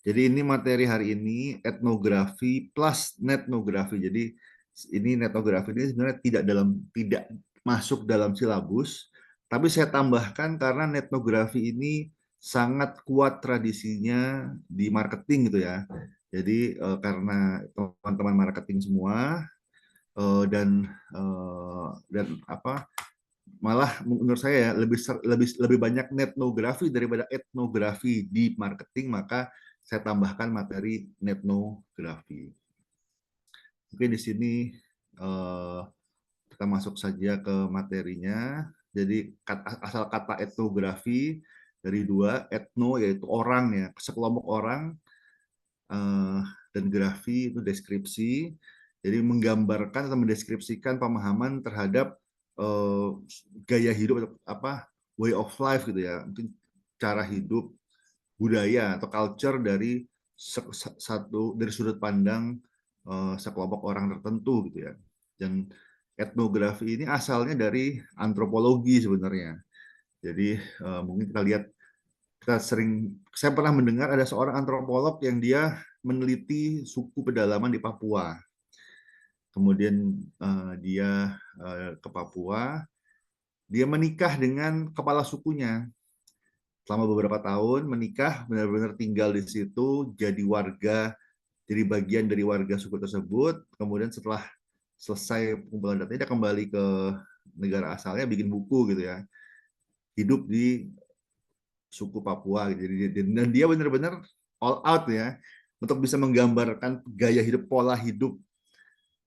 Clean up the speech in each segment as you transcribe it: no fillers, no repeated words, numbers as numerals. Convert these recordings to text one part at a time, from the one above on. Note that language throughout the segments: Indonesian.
Jadi ini materi hari ini etnografi plus netnografi. Jadi ini netnografi ini sebenarnya tidak masuk dalam silabus, tapi saya tambahkan karena netnografi ini sangat kuat tradisinya di marketing gitu ya. Jadi karena teman-teman marketing semua dan apa malah menurut saya ya lebih banyak netnografi daripada etnografi di marketing, maka saya tambahkan materi netnografi. Oke, di sini eh, kita masuk saja ke materinya. Jadi asal kata etnografi dari dua, etno yaitu orang ya, sekelompok orang, eh, dan grafi itu deskripsi. Jadi menggambarkan atau mendeskripsikan pemahaman terhadap eh, gaya hidup atau apa way of life gitu ya, mungkin cara hidup, budaya atau culture dari dari sudut pandang sekelompok orang tertentu gitu ya. Dan etnografi ini asalnya dari antropologi sebenarnya. Jadi mungkin kita lihat, saya pernah mendengar ada seorang antropolog yang dia meneliti suku pedalaman di Papua. Kemudian dia ke Papua, dia menikah dengan kepala sukunya. Selama beberapa tahun menikah, benar-benar tinggal di situ, jadi bagian dari warga suku tersebut. Kemudian setelah selesai pengumpulan data, dia kembali ke negara asalnya, bikin buku gitu ya, hidup di suku Papua gitu. Dan dia benar-benar all out ya untuk bisa menggambarkan gaya hidup, pola hidup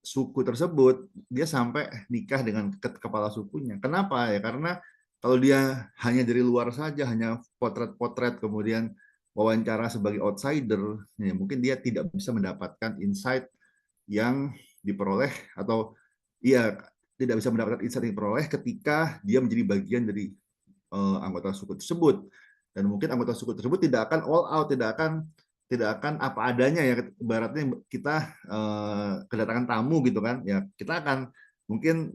suku tersebut. Dia sampai nikah dengan kepala sukunya. Kenapa ya? Karena kalau dia hanya dari luar saja, hanya potret-potret, kemudian wawancara sebagai outsider, ya mungkin dia tidak bisa mendapatkan insight yang diperoleh, atau iya, tidak bisa mendapatkan insight yang diperoleh ketika dia menjadi bagian dari anggota suku tersebut. Dan mungkin anggota suku tersebut tidak akan all out, tidak akan apa adanya ya. Ibaratnya kita kedatangan tamu gitu kan ya, kita akan mungkin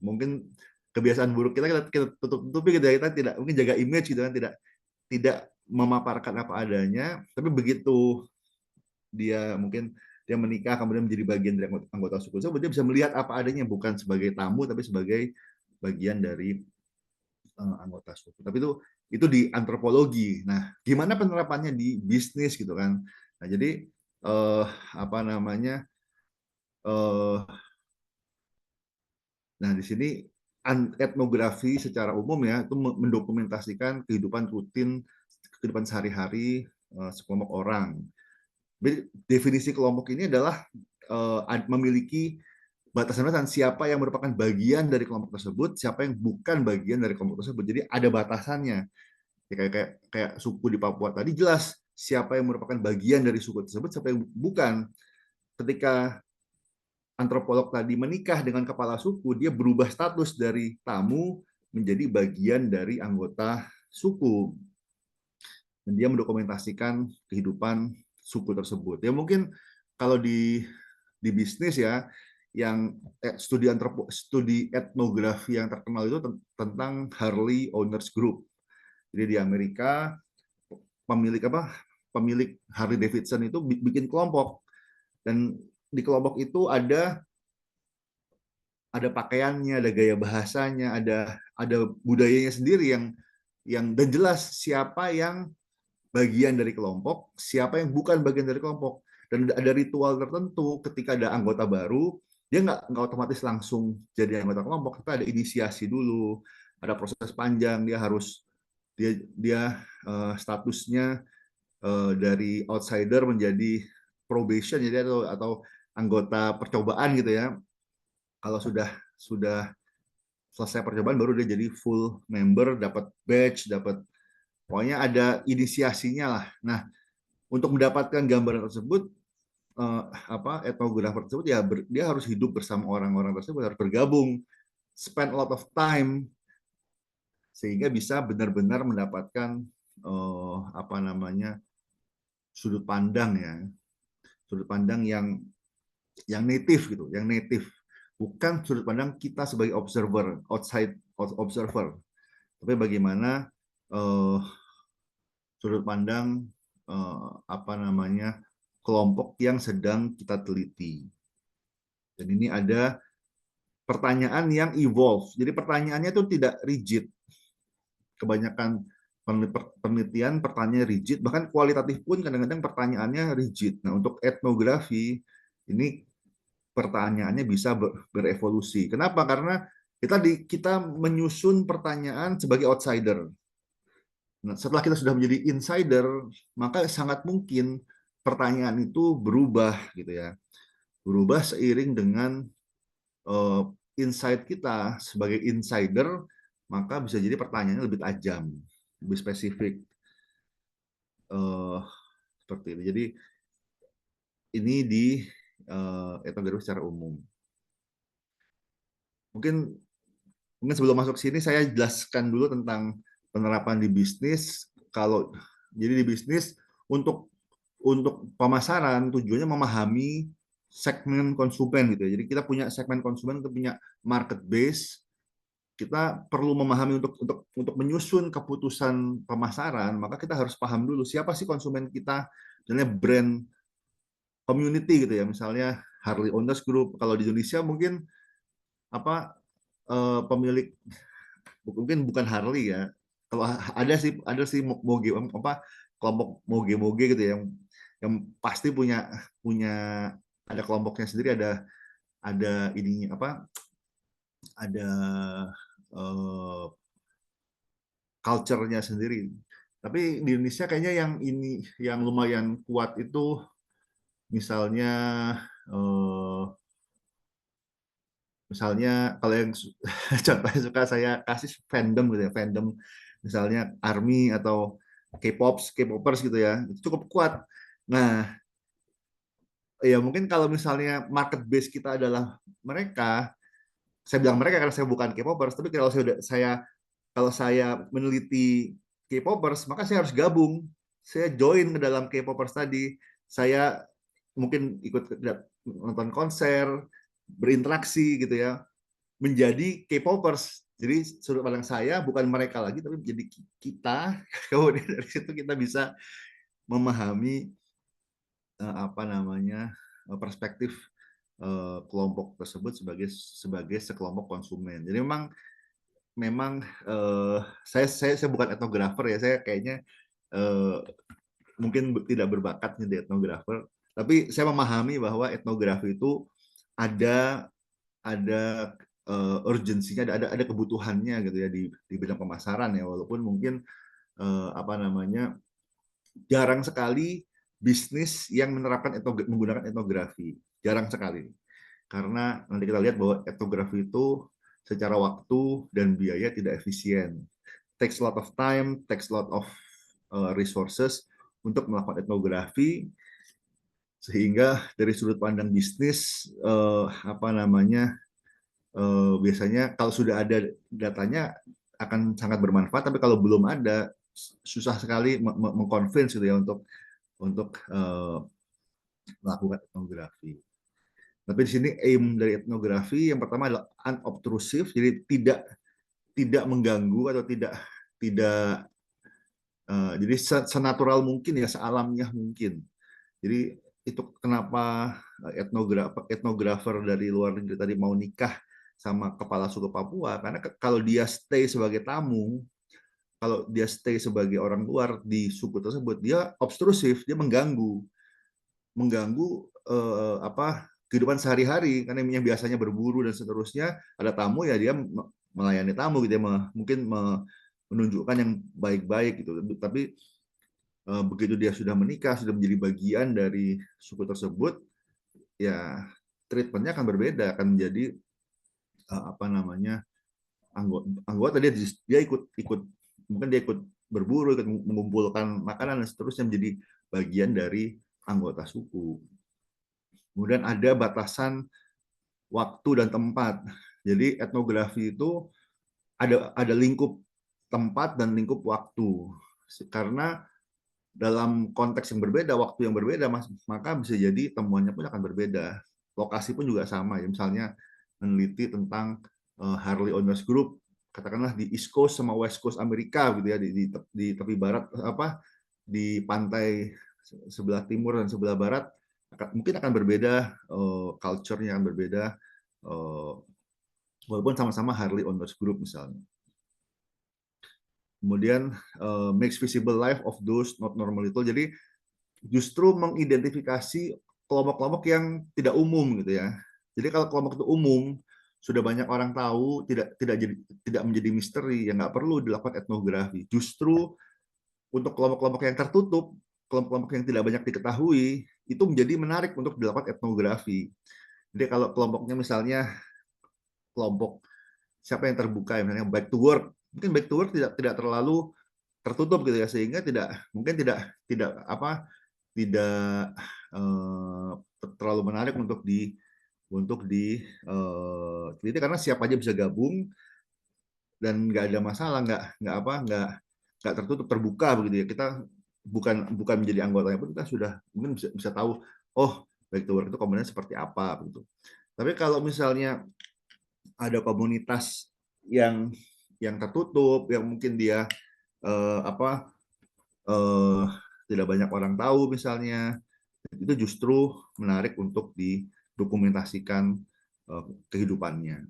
mungkin kebiasaan buruk kita tutup tutupi gitu ya, kita tidak mungkin jaga image gitu kan, tidak tidak memaparkan apa adanya. Tapi begitu dia menikah kemudian menjadi bagian dari anggota suku tersebut, dia bisa melihat apa adanya, bukan sebagai tamu tapi sebagai bagian dari anggota suku. Tapi itu di antropologi. Nah, gimana penerapannya di bisnis gitu kan? Nah, jadi eh, apa namanya? Eh, nah, di sini etnografi secara umum ya itu mendokumentasikan kehidupan sehari-hari sekelompok orang. Jadi, definisi kelompok ini adalah memiliki batasan-batasan siapa yang merupakan bagian dari kelompok tersebut, siapa yang bukan bagian dari kelompok tersebut. Jadi ada batasannya. Ya, kayak suku di Papua tadi jelas siapa yang merupakan bagian dari suku tersebut, siapa yang bukan. Ketika antropolog tadi menikah dengan kepala suku, dia berubah status dari tamu menjadi bagian dari anggota suku. Dan dia mendokumentasikan kehidupan suku tersebut. Ya mungkin kalau di bisnis ya, yang studi etnografi yang terkenal itu tentang Harley Owners Group. Jadi di Amerika pemilik Harley Davidson itu bikin kelompok, dan di kelompok itu ada pakaiannya, ada gaya bahasanya, ada budayanya sendiri yang dan jelas siapa yang bagian dari kelompok, siapa yang bukan bagian dari kelompok. Dan ada ritual tertentu ketika ada anggota baru, dia nggak otomatis langsung jadi anggota kelompok, tapi ada inisiasi dulu, ada proses panjang, dia statusnya dari outsider menjadi probation, jadi atau anggota percobaan gitu ya. Kalau sudah selesai percobaan baru dia jadi full member, dapat badge, pokoknya ada inisiasinya lah. Nah, untuk mendapatkan gambaran tersebut, etnografer tersebut ya dia harus hidup bersama orang-orang tersebut, harus bergabung, spend a lot of time, sehingga bisa benar-benar mendapatkan apa namanya sudut pandang ya, sudut pandang yang native gitu, yang native, bukan sudut pandang kita sebagai observer, outside observer, tapi bagaimana uh, sudut pandang apa namanya, kelompok yang sedang kita teliti. Dan ini ada pertanyaan yang evolve. Jadi pertanyaannya itu tidak rigid. Kebanyakan penelitian pertanyaan rigid, bahkan kualitatif pun kadang-kadang pertanyaannya rigid. Nah, untuk etnografi ini pertanyaannya bisa berevolusi. Kenapa? Karena kita menyusun pertanyaan sebagai outsider. Nah, setelah kita sudah menjadi insider, maka sangat mungkin pertanyaan itu berubah gitu ya. Berubah seiring dengan uh, insight kita sebagai insider, maka bisa jadi pertanyaannya lebih tajam, lebih spesifik. Uh, Seperti itu. Jadi ini di etnografi secara umum. Mungkin mungkin sebelum masuk sini saya jelaskan dulu tentang penerapan di bisnis. Kalau jadi di bisnis untuk pemasaran tujuannya memahami segmen konsumen gitu ya. Jadi kita punya segmen konsumen, kita punya market base. Kita perlu memahami untuk menyusun keputusan pemasaran, maka kita harus paham dulu siapa sih konsumen kita, misalnya brand community gitu ya, misalnya Harley Owners Group. Kalau di Indonesia mungkin apa pemilik mungkin bukan Harley ya. Kalau ada sih moge apa kelompok moge-moge gitu ya, yang pasti punya punya ada kelompoknya sendiri, ada ininya apa ada uh, culture-nya sendiri. Tapi di Indonesia kayaknya yang lumayan kuat itu misalnya uh, misalnya kalau yang contohnya suka saya kasih fandom gitu ya, fandom misalnya ARMY atau K-popers gitu ya, itu cukup kuat. Nah, ya mungkin kalau misalnya market base kita adalah mereka, saya bilang mereka karena saya bukan K-popers, tapi kalau saya meneliti K-popers, maka saya harus gabung. Saya join ke dalam K-popers tadi. Saya mungkin ikut nonton konser, berinteraksi gitu ya, menjadi K-popers. Jadi sudut pandang saya bukan mereka lagi, tapi menjadi kita. Kemudian dari situ kita bisa memahami apa namanya perspektif kelompok tersebut sebagai sekelompok konsumen. Jadi memang memang saya bukan etnografer ya, saya kayaknya eh, mungkin tidak berbakat menjadi etnografer, tapi saya memahami bahwa etnografi itu ada urgensinya, ada kebutuhannya gitu ya di bidang pemasaran ya, walaupun mungkin apa namanya jarang sekali bisnis yang menerapkan menggunakan etnografi, jarang sekali. Karena nanti kita lihat bahwa etnografi itu secara waktu dan biaya tidak efisien. Takes a lot of time, takes a lot of resources untuk melakukan etnografi, sehingga dari sudut pandang bisnis apa namanya biasanya kalau sudah ada datanya akan sangat bermanfaat, tapi kalau belum ada susah sekali mengconvince gitu ya untuk melakukan etnografi. Tapi di sini aim dari etnografi yang pertama adalah unobtrusive, jadi tidak mengganggu atau tidak jadi senatural mungkin ya, sealamiah mungkin. Jadi itu kenapa etnografer dari luar negeri tadi mau nikah sama kepala suku Papua, karena kalau dia stay sebagai tamu, kalau dia stay sebagai orang luar di suku tersebut, dia obstrusif, dia mengganggu apa kehidupan sehari-hari, karena yang biasanya berburu dan seterusnya, ada tamu ya dia melayani tamu gitu ya, mungkin menunjukkan yang baik-baik gitu. Tapi begitu dia sudah menikah, sudah menjadi bagian dari suku tersebut, ya treatmentnya akan berbeda, akan menjadi apa namanya anggota dia ikut mungkin dia ikut berburu, ikut mengumpulkan makanan dan seterusnya, menjadi bagian dari anggota suku. Kemudian ada batasan waktu dan tempat. Jadi etnografi itu ada lingkup tempat dan lingkup waktu. Karena dalam konteks yang berbeda, waktu yang berbeda, maka bisa jadi temuannya pun akan berbeda. Lokasi pun juga sama. Ya, misalnya meneliti tentang Harley Owners Group, katakanlah di East Coast sama West Coast Amerika gitu ya, di tepi barat apa di pantai sebelah timur dan sebelah barat mungkin akan berbeda, culture-nya akan berbeda, walaupun sama-sama Harley Owners Group misalnya. Kemudian makes visible life of those not normal itu, jadi justru mengidentifikasi kelompok-kelompok yang tidak umum gitu ya. Jadi kalau kelompok itu umum, sudah banyak orang tahu, tidak menjadi misteri, ya nggak perlu dilakukan etnografi. Justru untuk kelompok-kelompok yang tertutup, kelompok-kelompok yang tidak banyak diketahui, itu menjadi menarik untuk dilakukan etnografi. Jadi kalau kelompoknya misalnya kelompok siapa yang terbuka, misalnya back to work, mungkin back to work tidak terlalu tertutup gitu ya, sehingga mungkin tidak apa tidak terlalu menarik untuk di teliti, karena siapa aja bisa gabung dan nggak ada masalah, nggak tertutup, terbuka begitu ya. Kita bukan bukan menjadi anggotanya pun kita sudah mungkin bisa tahu, oh back to work itu komunitas seperti apa begitu. Tapi kalau misalnya ada komunitas yang tertutup, yang mungkin dia eh, apa eh, tidak banyak orang tahu misalnya, itu justru menarik untuk didokumentasikan kehidupannya.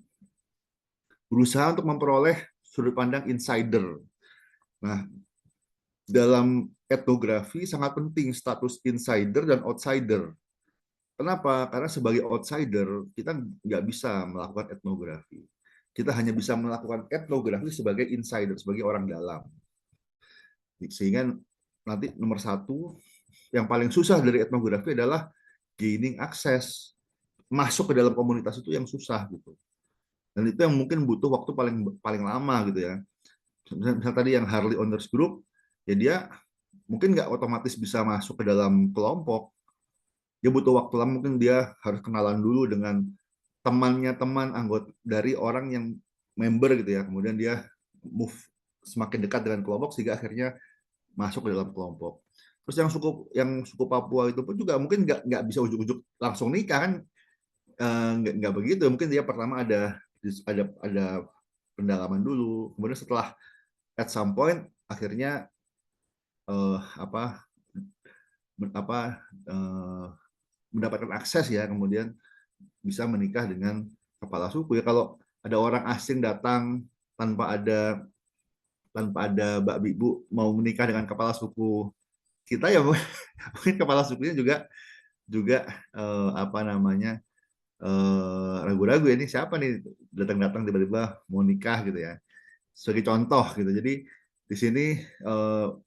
Berusaha untuk memperoleh sudut pandang insider. Nah, dalam etnografi sangat penting status insider dan outsider. Kenapa? Karena sebagai outsider kita nggak bisa melakukan etnografi. Kita hanya bisa melakukan etnografi sebagai insider, sebagai orang dalam. Sehingga nanti nomor satu, yang paling susah dari etnografi adalah gaining access, masuk ke dalam komunitas itu yang susah gitu. Dan itu yang mungkin butuh waktu paling paling lama gitu ya. Misalnya tadi yang Harley Owners Group, ya dia mungkin nggak otomatis bisa masuk ke dalam kelompok. Dia butuh waktu lama, mungkin dia harus kenalan dulu dengan temannya, teman anggota dari orang yang member gitu ya. Kemudian dia move semakin dekat dengan kelompok sehingga akhirnya masuk ke dalam kelompok. Terus yang suku Papua itu pun juga mungkin nggak bisa ujuk-ujuk langsung nikah kan, nggak begitu. Mungkin dia pertama ada pendalaman dulu, kemudian setelah at some point akhirnya eh, apa apa eh, mendapatkan akses ya, kemudian bisa menikah dengan kepala suku ya. Kalau ada orang asing datang tanpa ada Mbak Bibu mau menikah dengan kepala suku kita ya, mungkin kepala sukunya juga juga apa namanya ragu-ragu ya, ini siapa nih datang-datang tiba-tiba mau nikah gitu ya, sebagai contoh gitu. Jadi di sini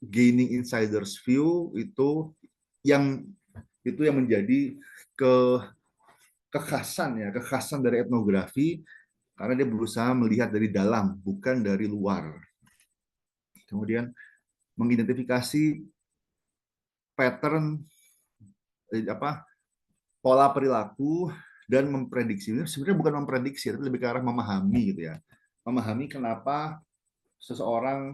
gaining insiders view yang yang menjadi ke kekhasan dari etnografi, karena dia berusaha melihat dari dalam bukan dari luar. Kemudian mengidentifikasi pattern, apa pola perilaku, dan memprediksi. Sebenarnya bukan memprediksi, tapi lebih ke arah memahami gitu ya. Memahami kenapa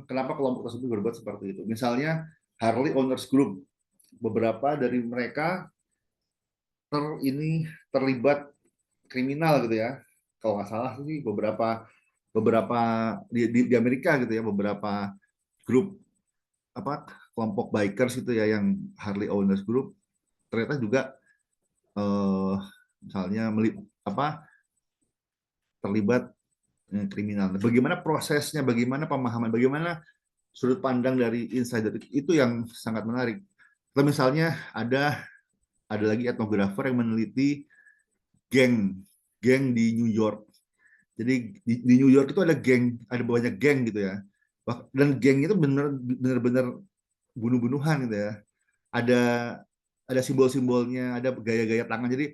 kenapa kelompok tersebut berbuat seperti itu. Misalnya Harley Owners Group, beberapa dari mereka terlibat kriminal gitu ya. Kalau nggak salah sih beberapa beberapa di Amerika gitu ya, beberapa grup apa kelompok bikers itu ya, yang Harley Owners Group ternyata juga eh, misalnya terlibat kriminal. Bagaimana prosesnya, bagaimana pemahaman, bagaimana sudut pandang dari insider itu yang sangat menarik. Atau misalnya ada lagi etnografer yang meneliti geng geng di New York. Jadi di New York itu ada banyak geng gitu ya. Dan geng itu benar-benar bunuh-bunuhan gitu ya. Ada ada simbol-simbolnya, ada gaya-gaya tangan. Jadi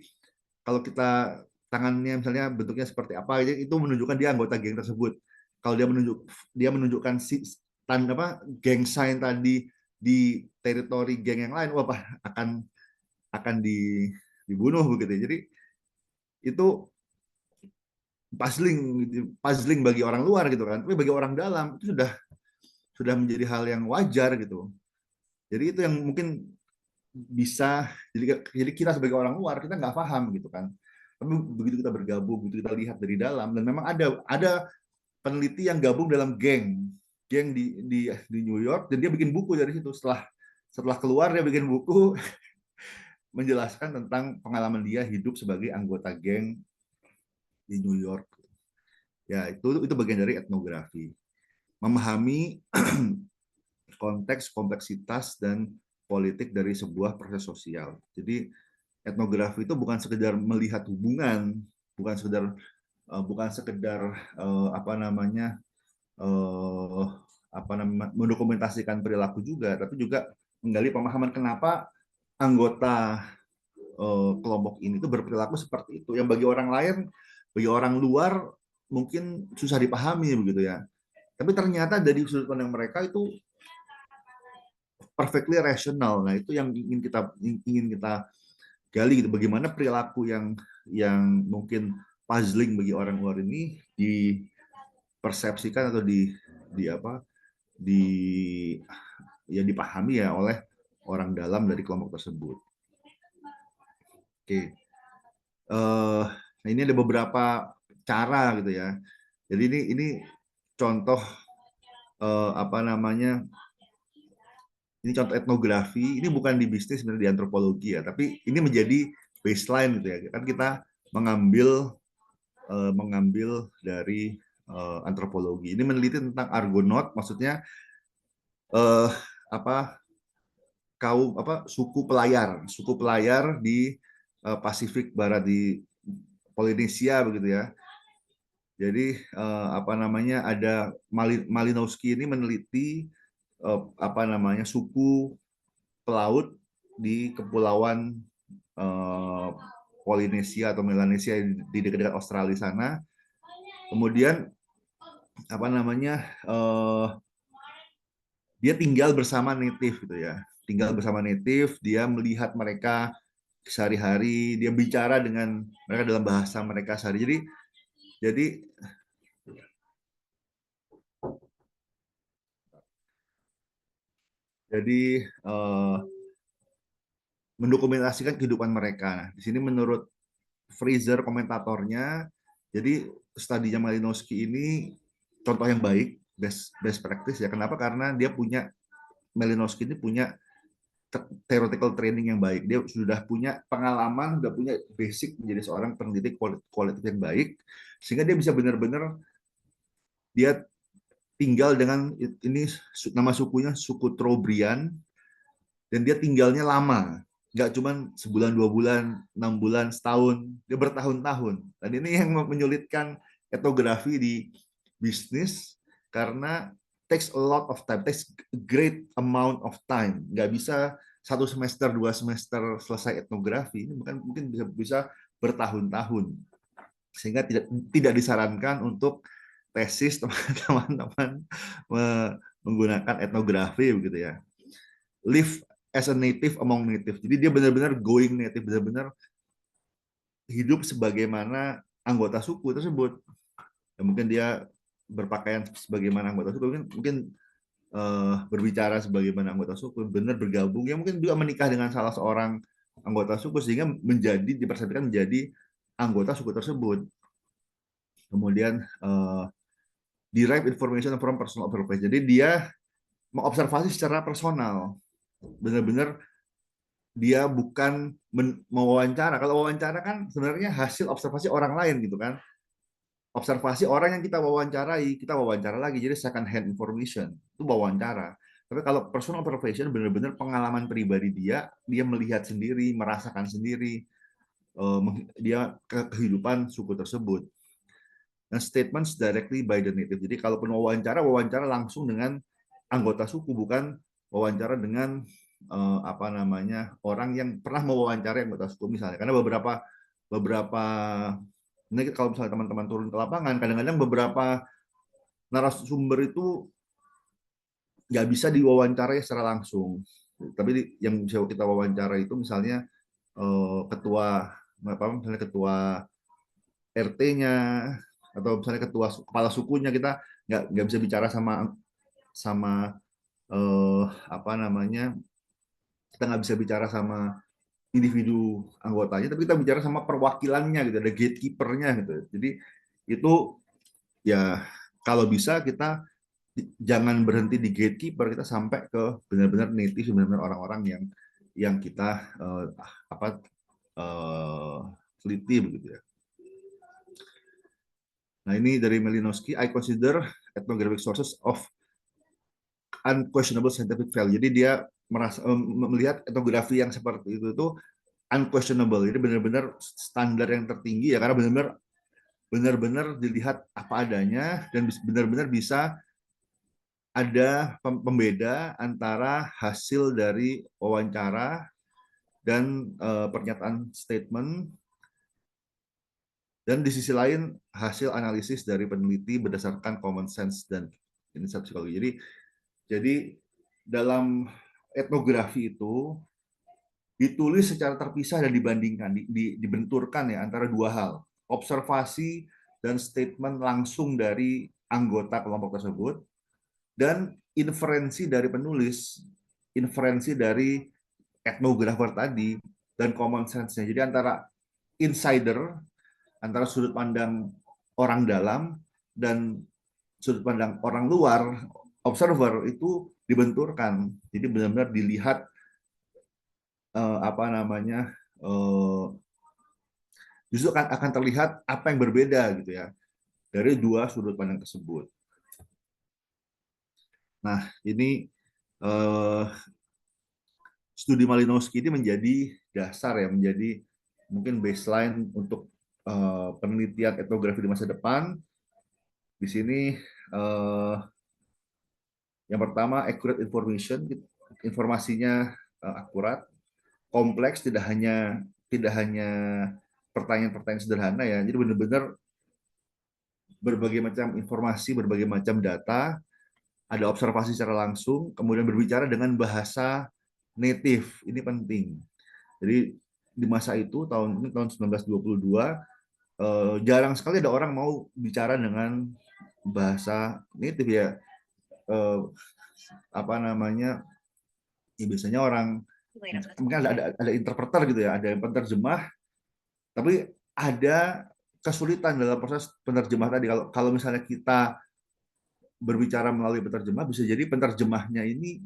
kalau kita tangannya misalnya bentuknya seperti apa, itu menunjukkan dia anggota geng tersebut. Kalau dia menunjukkan tanda geng sign tadi di teritori geng yang lain, wah akan dibunuh begitu. Jadi itu puzzling puzzling bagi orang luar gitu kan, tapi bagi orang dalam itu sudah menjadi hal yang wajar gitu. Jadi itu yang mungkin bisa, jadi kita sebagai orang luar kita nggak paham gitu kan, tapi begitu kita bergabung, begitu kita lihat dari dalam, dan memang ada peneliti yang gabung dalam geng di New York, dan dia bikin buku dari situ. Setelah Setelah keluar dia bikin buku menjelaskan tentang pengalaman dia hidup sebagai anggota geng di New York. Ya, itu bagian dari etnografi. Memahami konteks, kompleksitas, dan politik dari sebuah proses sosial. Jadi etnografi itu bukan sekedar melihat hubungan, bukan sekedar apa namanya eh, mendokumentasikan perilaku juga, tapi juga menggali pemahaman kenapa anggota kelompok ini itu berperilaku seperti itu. Yang bagi orang lain, bagi orang luar mungkin susah dipahami begitu ya. Tapi ternyata dari sudut pandang mereka itu perfectly rational. Nah, itu yang ingin kita gali gitu. Bagaimana perilaku yang mungkin puzzling bagi orang luar ini dipersepsikan atau di apa di ya dipahami ya oleh orang dalam dari kelompok tersebut. Oke. Nah ini ada beberapa cara gitu ya. Jadi ini contoh apa namanya? Ini contoh etnografi. Ini bukan di bisnis, sebenarnya di antropologi ya. Tapi ini menjadi baseline gitu ya. Kan kita mengambil dari antropologi. Ini meneliti tentang Argonaut, maksudnya eh, apa suku pelayar di Pasifik Barat di Polinesia begitu ya. Jadi apa namanya ada Malinowski ini meneliti apa namanya suku pelaut di kepulauan eh, Polinesia atau Melanesia di dekat-dekat Australia sana. Kemudian apa namanya dia tinggal bersama native gitu ya. Tinggal bersama native, dia melihat mereka sehari-hari, dia bicara dengan mereka dalam bahasa mereka sehari. Jadi jadi mendokumentasikan kehidupan mereka. Nah, di sini menurut Fraser komentatornya, jadi studinya Malinowski ini contoh yang baik, best practice ya. Kenapa? Karena dia punya Malinowski ini punya theoretical training yang baik. Dia sudah punya pengalaman, sudah punya basic menjadi seorang peneliti kualitatif yang baik, sehingga dia bisa benar-benar dia tinggal dengan ini nama sukunya suku Trobriand dan dia tinggalnya lama, nggak cuma sebulan 2 bulan 6 bulan setahun, dia bertahun-tahun. Dan ini yang menyulitkan etnografi di bisnis karena takes a lot of time, takes a great amount of time. Nggak bisa 1 semester 2 semester selesai etnografi, ini mungkin bisa bertahun-tahun, sehingga tidak disarankan untuk tesis teman-teman menggunakan etnografi begitu ya. Live as a native among native. Jadi dia benar-benar going native, benar-benar hidup sebagaimana anggota suku tersebut. Ya, mungkin dia berpakaian sebagaimana anggota suku, mungkin berbicara sebagaimana anggota suku, benar bergabung. Ya mungkin juga menikah dengan salah seorang anggota suku sehingga dipersepsikan menjadi anggota suku tersebut. Kemudian derive information from personal observation. Jadi dia mengobservasi secara personal. Benar-benar dia bukan mewawancara. Kalau wawancara kan sebenarnya hasil observasi orang lain gitu kan. Observasi orang yang kita wawancara lagi. Jadi second hand information itu wawancara. Tapi kalau personal observation benar-benar pengalaman pribadi dia melihat sendiri, merasakan sendiri dia kehidupan suku tersebut. Dan statements directly by the native. Jadi kalaupun wawancara langsung dengan anggota suku, bukan wawancara dengan apa namanya orang yang pernah mewawancarai anggota suku misalnya. Karena beberapa ini kalau misalnya teman-teman turun ke lapangan, kadang-kadang beberapa narasumber itu nggak bisa diwawancarai secara langsung. Tapi yang bisa kita wawancara itu misalnya ketua misalnya ketua RT-nya atau misalnya kepala sukunya, kita nggak bisa bicara sama sama apa namanya kita nggak bisa bicara sama individu anggotanya, tapi kita bicara sama perwakilannya gitu, ada gatekeepernya gitu. Jadi itu ya kalau bisa kita jangan berhenti di gatekeeper, kita sampai ke benar-benar native, benar-benar orang-orang yang kita apa teliti begitu ya. Nah, ini dari Malinowski, I consider ethnographic sources of unquestionable scientific value. Jadi dia merasa melihat etnografi yang seperti itu unquestionable. Jadi benar-benar standar yang tertinggi ya, karena benar-benar dilihat apa adanya dan benar-benar bisa ada pembeda antara hasil dari wawancara dan pernyataan statement, dan di sisi lain hasil analisis dari peneliti berdasarkan common sense dan insight psikologi. Jadi dalam etnografi itu ditulis secara terpisah dan dibandingkan, dibenturkan ya antara dua hal, observasi dan statement langsung dari anggota kelompok tersebut, dan inferensi dari penulis, inferensi dari etnografer tadi, dan common sense-nya. Jadi antara insider, antara sudut pandang orang dalam dan sudut pandang orang luar, observer, itu dibenturkan. Jadi benar-benar dilihat apa namanya, justru akan terlihat apa yang berbeda gitu ya dari dua sudut pandang tersebut. Nah, ini studi Malinowski ini menjadi dasar ya, menjadi mungkin baseline untuk penelitian etnografi di masa depan. Di sini yang pertama accurate information, informasinya akurat, kompleks, tidak hanya pertanyaan-pertanyaan sederhana ya. Jadi benar-benar berbagai macam informasi, berbagai macam data, ada observasi secara langsung, kemudian berbicara dengan bahasa native. Ini penting. Jadi di masa itu tahun 1922 jarang sekali ada orang mau bicara dengan bahasa native ya. Apa namanya? Ya biasanya orang mungkin ada interpreter gitu ya, ada yang penerjemah, tapi ada kesulitan dalam proses penerjemah tadi. Kalau misalnya kita berbicara melalui penerjemah, bisa jadi penerjemahnya ini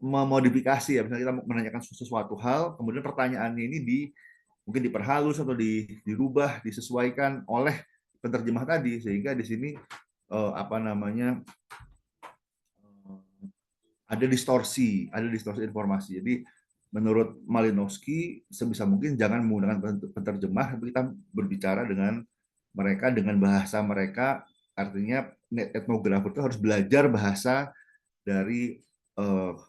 memodifikasi ya, misalnya kita menanyakan sesuatu hal, kemudian pertanyaannya ini mungkin diperhalus atau dirubah, disesuaikan oleh penerjemah tadi, sehingga di sini apa namanya, ada distorsi informasi. Jadi menurut Malinowski sebisa mungkin jangan menggunakan penerjemah, tapi kita berbicara dengan mereka dengan bahasa mereka. Artinya etnografer itu harus belajar bahasa dari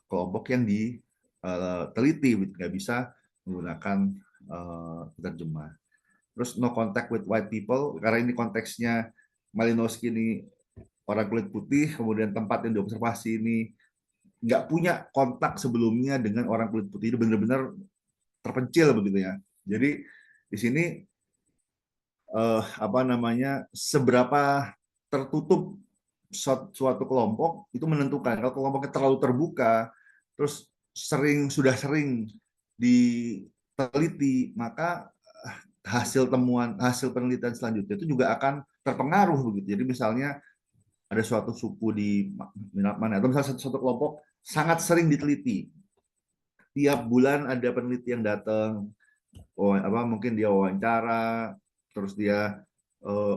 kelompok yang diteliti, nggak bisa menggunakan penerjemah. Terus no contact with white people, karena ini konteksnya Malinowski ini orang kulit putih, kemudian tempat yang diobservasi ini nggak punya kontak sebelumnya dengan orang kulit putih, itu benar-benar terpencil begitu ya. Jadi di sini apa namanya, seberapa tertutup suatu kelompok itu menentukan. Kalau kelompoknya terlalu terbuka, terus sudah sering diteliti, maka hasil penelitian selanjutnya itu juga akan terpengaruh begitu. Jadi misalnya ada suatu suku di mana, atau misalnya satu kelompok sangat sering diteliti, tiap bulan ada peneliti yang datang, mungkin dia wawancara, terus dia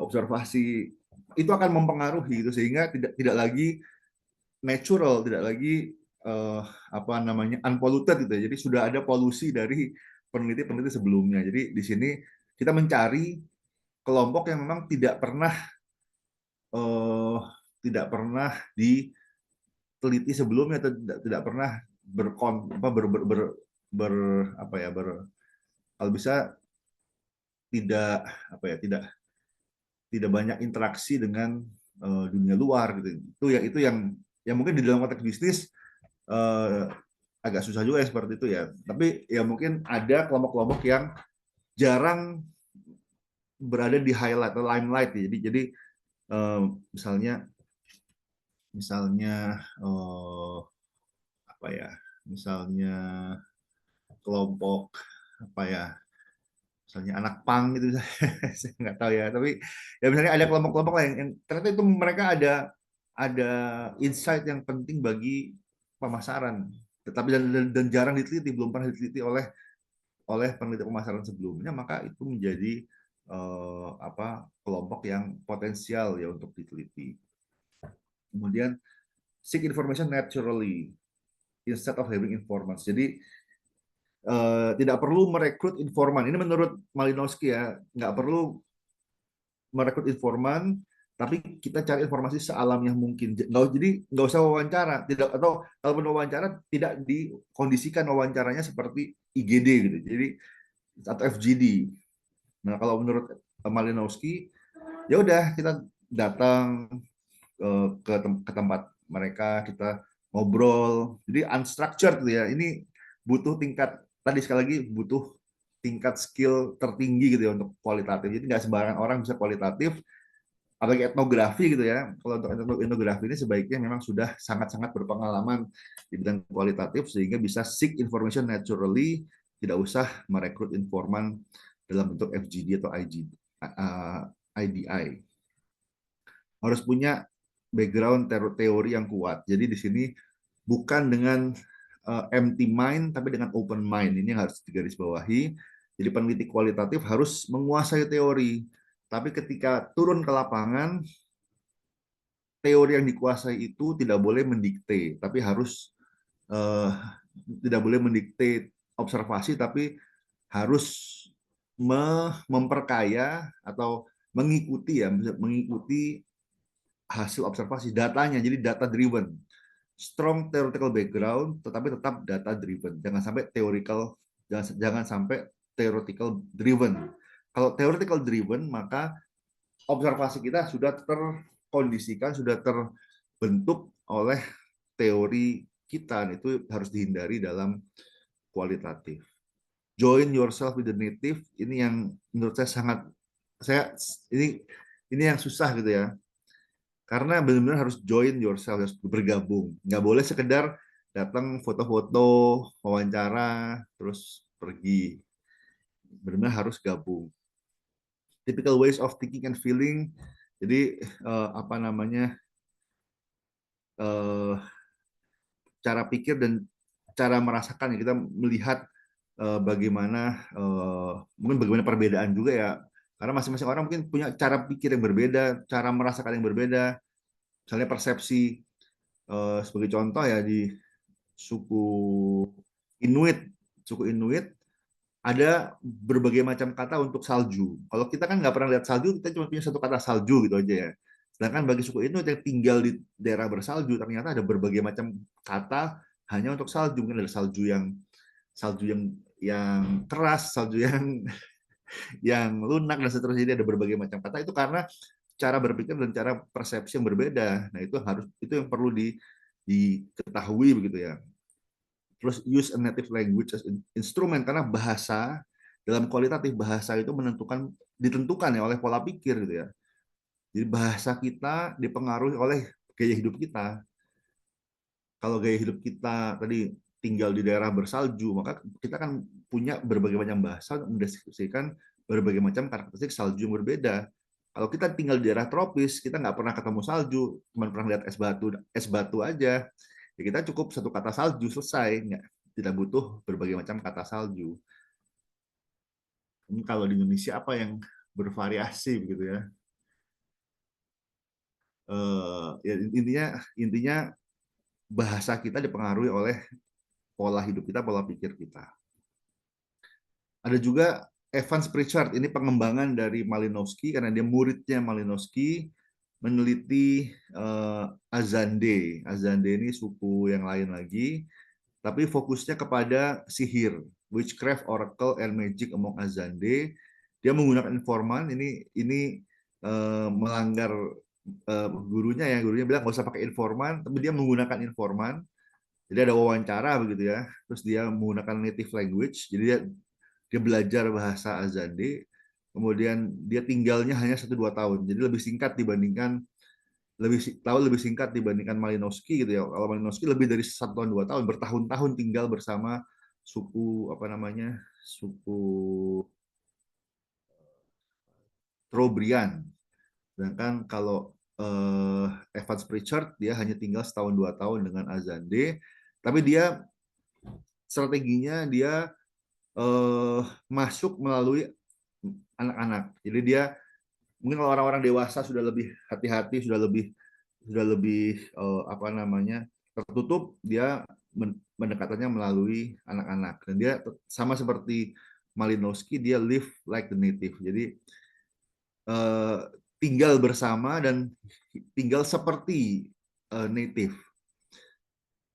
observasi, itu akan mempengaruhi itu, sehingga tidak lagi natural, tidak lagi apa namanya, unpolluted gitu ya. Jadi sudah ada polusi dari peneliti-peneliti sebelumnya. Jadi di sini kita mencari kelompok yang memang eh, tidak pernah diteliti sebelumnya, atau tidak pernah berkon apa ber, ber, ber, ber apa ya ber kalau bisa tidak apa ya tidak tidak banyak interaksi dengan dunia luar gitu. Itu yang mungkin di dalam konteks bisnis uh, agak susah juga ya seperti itu ya. Tapi ya mungkin ada kelompok-kelompok yang jarang berada di highlight atau limelight ya. Jadi misalnya misalnya apa ya? Misalnya kelompok apa ya? misalnya anak pang gitu, saya nggak tahu ya, tapi ya misalnya ada kelompok-kelompok lain yang ternyata itu mereka ada insight yang penting bagi pemasaran, tetapi dan jarang diteliti, belum pernah diteliti oleh peneliti pemasaran sebelumnya, maka itu menjadi kelompok yang potensial ya untuk diteliti. Kemudian seek information naturally instead of having informants. Jadi tidak perlu merekrut informan. Ini menurut Malinowski ya, nggak perlu merekrut informan, tapi kita cari informasi sealamnya mungkin. Nggak usah wawancara, tidak, atau kalau wawancara tidak dikondisikan wawancaranya seperti IGD gitu. Jadi atau FGD. Nah kalau menurut Malinowski, ya udah kita datang ke tempat mereka, kita ngobrol. Jadi unstructured gitu ya. Ini butuh tingkat, tadi sekali lagi butuh tingkat skill tertinggi gitu ya untuk kualitatif. Jadi nggak sembarangan orang bisa kualitatif, apalagi etnografi gitu ya. Kalau untuk etnografi ini sebaiknya memang sudah sangat-sangat berpengalaman di bidang kualitatif sehingga bisa seek information naturally, tidak usah merekrut informan dalam bentuk FGD atau IDI. Harus punya background teori yang kuat. Jadi di sini bukan dengan empty mind, tapi dengan open mind. Ini yang harus digarisbawahi. Jadi peneliti kualitatif harus menguasai teori. Tapi ketika turun ke lapangan, teori yang dikuasai itu tidak boleh mendikte, tapi harus eh, tidak boleh mendikte observasi, tapi harus memperkaya atau mengikuti ya, mengikuti hasil observasi datanya. Jadi data driven, strong theoretical background, tetapi tetap data driven. Jangan sampai jangan sampai theoretical driven. Kalau theoretical driven, maka observasi kita sudah terkondisikan, sudah terbentuk oleh teori kita. Itu harus dihindari dalam kualitatif. Join yourself with the native, ini yang menurut saya saya ini yang susah gitu ya, karena benar-benar harus join yourself, harus bergabung, nggak boleh sekedar datang foto-foto, wawancara, terus pergi. Benar-benar harus gabung. Typical ways of thinking and feeling, jadi apa namanya, eh, cara pikir dan cara merasakan ya, kita melihat mungkin bagaimana perbedaan juga ya, karena masing-masing orang mungkin punya cara pikir yang berbeda, cara merasakan yang berbeda. Misalnya persepsi, sebagai contoh ya, di suku Inuit, ada berbagai macam kata untuk salju. Kalau kita kan nggak pernah lihat salju, kita cuma punya satu kata salju gitu aja ya. Sedangkan bagi suku Inuit yang tinggal di daerah bersalju, ternyata ada berbagai macam kata hanya untuk salju. Mungkin ada salju yang keras, salju yang lunak dan seterusnya. Jadi ada berbagai macam kata, itu karena cara berpikir dan cara persepsi yang berbeda. Nah, itu yang perlu diketahui begitu ya. Terus use a native language as instrument, karena bahasa dalam kualitatif, bahasa itu ditentukan ya oleh pola pikir gitu ya. Jadi bahasa kita dipengaruhi oleh gaya hidup kita. Kalau gaya hidup kita tadi tinggal di daerah bersalju, maka kita kan punya berbagai macam bahasa untuk mendeskripsikan berbagai macam karakteristik salju yang berbeda. Kalau kita tinggal di daerah tropis, kita nggak pernah ketemu salju, cuma pernah lihat es batu aja. Ya kita cukup satu kata salju, selesai. Nggak, tidak butuh berbagai macam kata salju. Ini kalau di Indonesia apa yang bervariasi begitu ya? Ya intinya bahasa kita dipengaruhi oleh pola hidup kita, pola pikir kita. Ada juga Evans Pritchard, ini pengembangan dari Malinowski karena dia muridnya Malinowski, meneliti Azande. Azande ini suku yang lain lagi, tapi fokusnya kepada sihir, witchcraft, oracle, and magic among Azande. Dia menggunakan informan, ini melanggar gurunya bilang nggak usah pakai informan, tapi dia menggunakan informan. Jadi ada wawancara begitu ya, terus dia menggunakan native language, jadi dia belajar bahasa Azande, kemudian dia tinggalnya hanya 1-2 tahun, jadi lebih singkat dibandingkan Malinowski gitu ya. Kalau Malinowski lebih dari 1 tahun 2 tahun, bertahun-tahun tinggal bersama suku apa namanya, suku Trobriand. Sedangkan kalau Evans Pritchard dia hanya tinggal setahun 2 tahun dengan Azande, tapi dia strateginya dia masuk melalui anak-anak. Jadi dia mungkin kalau orang-orang dewasa sudah lebih hati-hati, sudah lebih apa namanya tertutup, dia mendekatannya melalui anak-anak. Dan dia sama seperti Malinowski, dia live like the native. Jadi eh, tinggal bersama dan tinggal seperti native.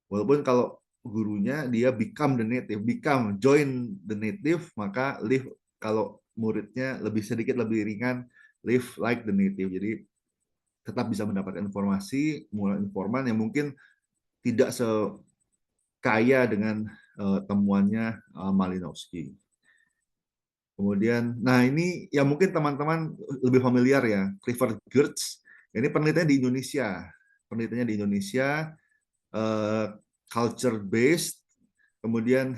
Walaupun kalau gurunya dia become the native, join the native, maka live kalau muridnya lebih sedikit lebih ringan, live like the native. Jadi tetap bisa mendapatkan informasi mulai informan yang mungkin tidak sekaya dengan temuannya Malinowski. Kemudian, nah ini yang mungkin teman-teman lebih familiar ya, Clifford Geertz. Ini penelitiannya di Indonesia. Penelitiannya di Indonesia, culture based. Kemudian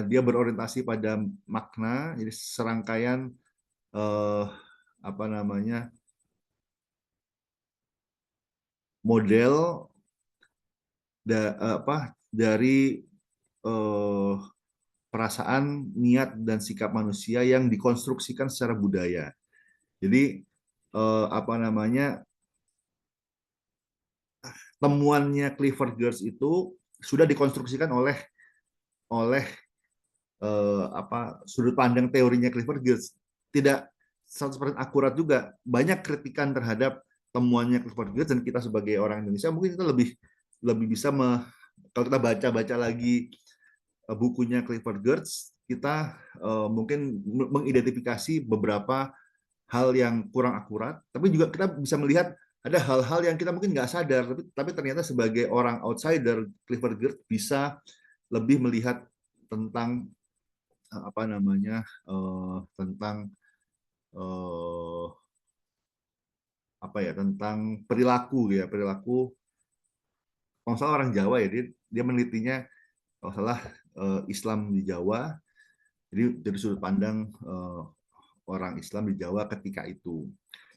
dia berorientasi pada makna, jadi serangkaian apa namanya model dari perasaan, niat, dan sikap manusia yang dikonstruksikan secara budaya. Jadi apa namanya temuannya Clifford Geertz itu sudah dikonstruksikan oleh oleh sudut pandang teorinya Clifford Geertz. Tidak 100% akurat juga. Banyak kritikan terhadap temuannya Clifford Geertz, dan kita sebagai orang Indonesia mungkin kita lebih lebih bisa kalau kita baca-baca lagi bukunya Clifford Geertz, kita mungkin mengidentifikasi beberapa hal yang kurang akurat, tapi juga kita bisa melihat ada hal-hal yang kita mungkin nggak sadar, tapi ternyata sebagai orang outsider, Clifford Geertz bisa lebih melihat tentang apa namanya tentang uh, apa ya tentang perilaku ya perilaku kalau salah orang Jawa ya dia menelitinya kalau salah Islam di Jawa, jadi dari sudut pandang orang Islam di Jawa ketika itu.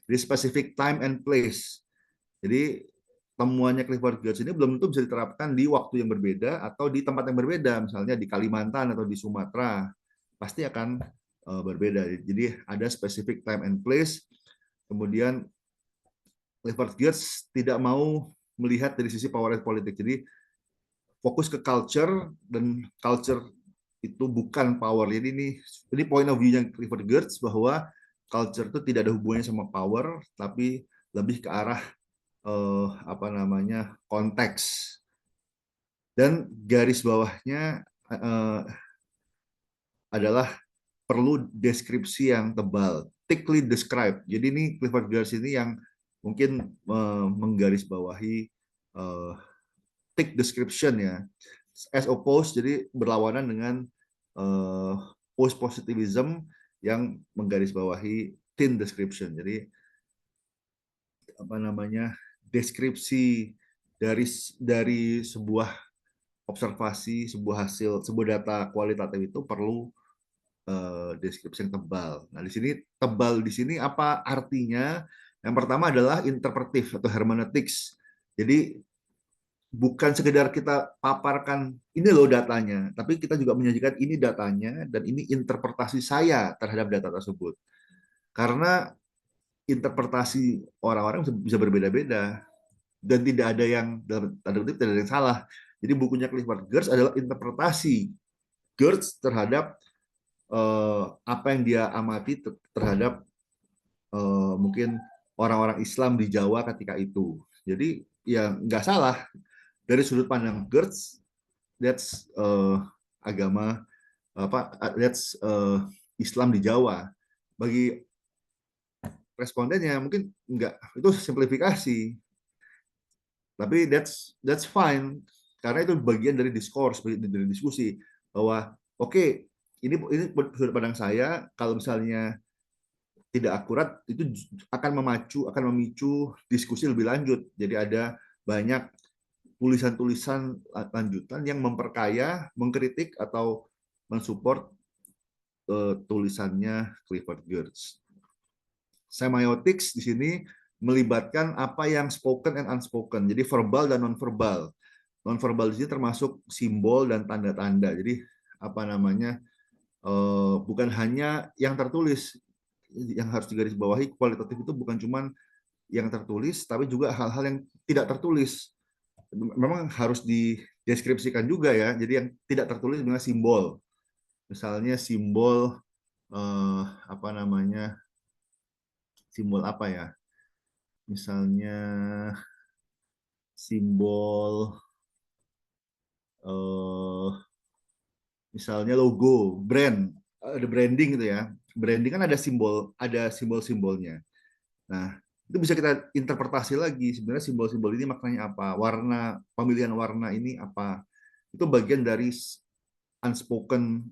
Jadi specific time and place. Jadi temuannya Clifford Geertz ini belum tentu bisa diterapkan di waktu yang berbeda atau di tempat yang berbeda, misalnya di Kalimantan atau di Sumatera, pasti akan berbeda. Jadi ada specific time and place. Kemudian Clifford Geertz tidak mau melihat dari sisi power politik. Jadi fokus ke culture, dan culture itu bukan power. Jadi ini point of view-nya Clifford Geertz bahwa culture itu tidak ada hubungannya sama power, tapi lebih ke arah apa namanya konteks. Dan garis bawahnya adalah perlu deskripsi yang tebal, thickly described. Jadi ini Clifford Geertz ini yang mungkin menggarisbawahi thick description ya, as opposed, jadi berlawanan dengan post positivism yang menggarisbawahi thin description. Jadi apa namanya deskripsi dari sebuah observasi, sebuah hasil, sebuah data kualitatif itu perlu deskripsi yang tebal. Nah, di sini tebal di sini apa artinya? Yang pertama adalah interpretif atau hermeneutics. Jadi bukan sekedar kita paparkan ini loh datanya, tapi kita juga menyajikan ini datanya dan ini interpretasi saya terhadap data tersebut. Karena interpretasi orang-orang bisa berbeda-beda dan tidak ada yang dalam tanda kutip tidak ada yang salah. Jadi bukunya Clifford Geertz adalah interpretasi Geertz terhadap apa yang dia amati terhadap mungkin orang-orang Islam di Jawa ketika itu. Jadi ya nggak salah dari sudut pandang Geertz, that's agama that's Islam di Jawa. Bagi respondennya mungkin nggak, itu simplifikasi, tapi that's fine karena itu bagian dari diskurs, dari diskusi bahwa oke, ini sudut pandang saya, kalau misalnya tidak akurat itu akan memicu diskusi lebih lanjut. Jadi ada banyak tulisan-tulisan lanjutan yang memperkaya, mengkritik atau mensupport tulisannya Clifford Geertz. Semiotics di sini melibatkan apa yang spoken and unspoken, jadi verbal dan non-verbal. Non-verbal di sini termasuk simbol dan tanda-tanda. Jadi apa namanya, bukan hanya yang tertulis yang harus digarisbawahi. Kualitatif itu bukan cuma yang tertulis, tapi juga hal-hal yang tidak tertulis. Memang harus dideskripsikan juga ya. Jadi yang tidak tertulis dengan simbol. Misalnya simbol apa namanya, simbol apa ya? Misalnya simbol eh, misalnya logo, brand, ada branding gitu ya. Branding kan ada simbol-simbolnya. Nah, itu bisa kita interpretasi lagi. Sebenarnya simbol-simbol ini maknanya apa? Warna, pemilihan warna ini apa? Itu bagian dari unspoken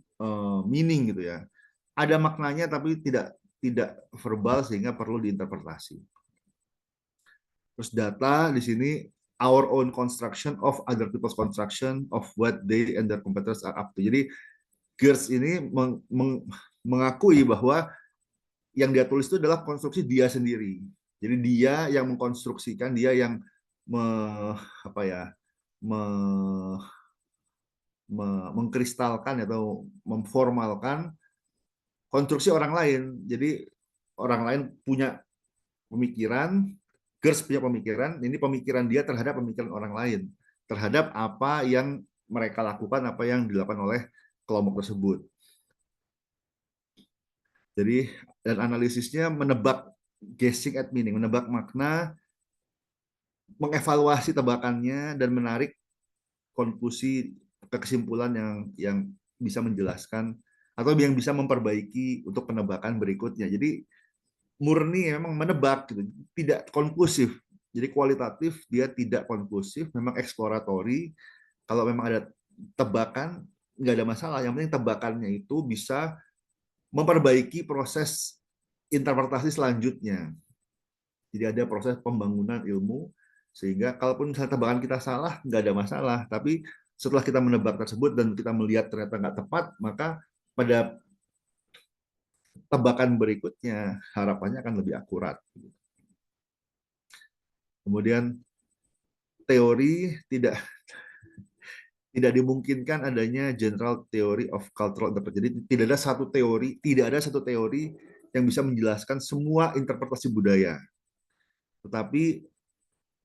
meaning gitu ya. Ada maknanya tapi tidak verbal sehingga perlu diinterpretasi. Terus data di sini our own construction of other people's construction of what they and their competitors are up to. Jadi Geertz ini mengakui bahwa yang dia tulis itu adalah konstruksi dia sendiri. Jadi dia yang mengkonstruksikan, dia yang me, apa ya, me, mengkristalkan atau memformalkan konstruksi orang lain. Jadi orang lain punya pemikiran, Geertz punya pemikiran, ini pemikiran dia terhadap pemikiran orang lain, terhadap apa yang mereka lakukan, apa yang dilakukan oleh kelompok tersebut. Jadi dan analisisnya menebak, guessing at meaning, menebak makna, mengevaluasi tebakannya dan menarik konklusi kesimpulan yang bisa menjelaskan atau yang bisa memperbaiki untuk penebakan berikutnya. Jadi murni memang menebak gitu, tidak konklusif. Jadi kualitatif dia tidak konklusif, memang eksploratory. Kalau memang ada tebakan nggak ada masalah. Yang penting tebakannya itu bisa memperbaiki proses interpretasi selanjutnya. Jadi ada proses pembangunan ilmu sehingga kalaupun misalnya tebakan kita salah nggak ada masalah. Tapi setelah kita menebak tersebut dan kita melihat ternyata nggak tepat, maka pada tebakan berikutnya harapannya akan lebih akurat. Kemudian teori tidak dimungkinkan adanya general theory of cultural interpretation. Jadi tidak ada satu teori yang bisa menjelaskan semua interpretasi budaya. Tetapi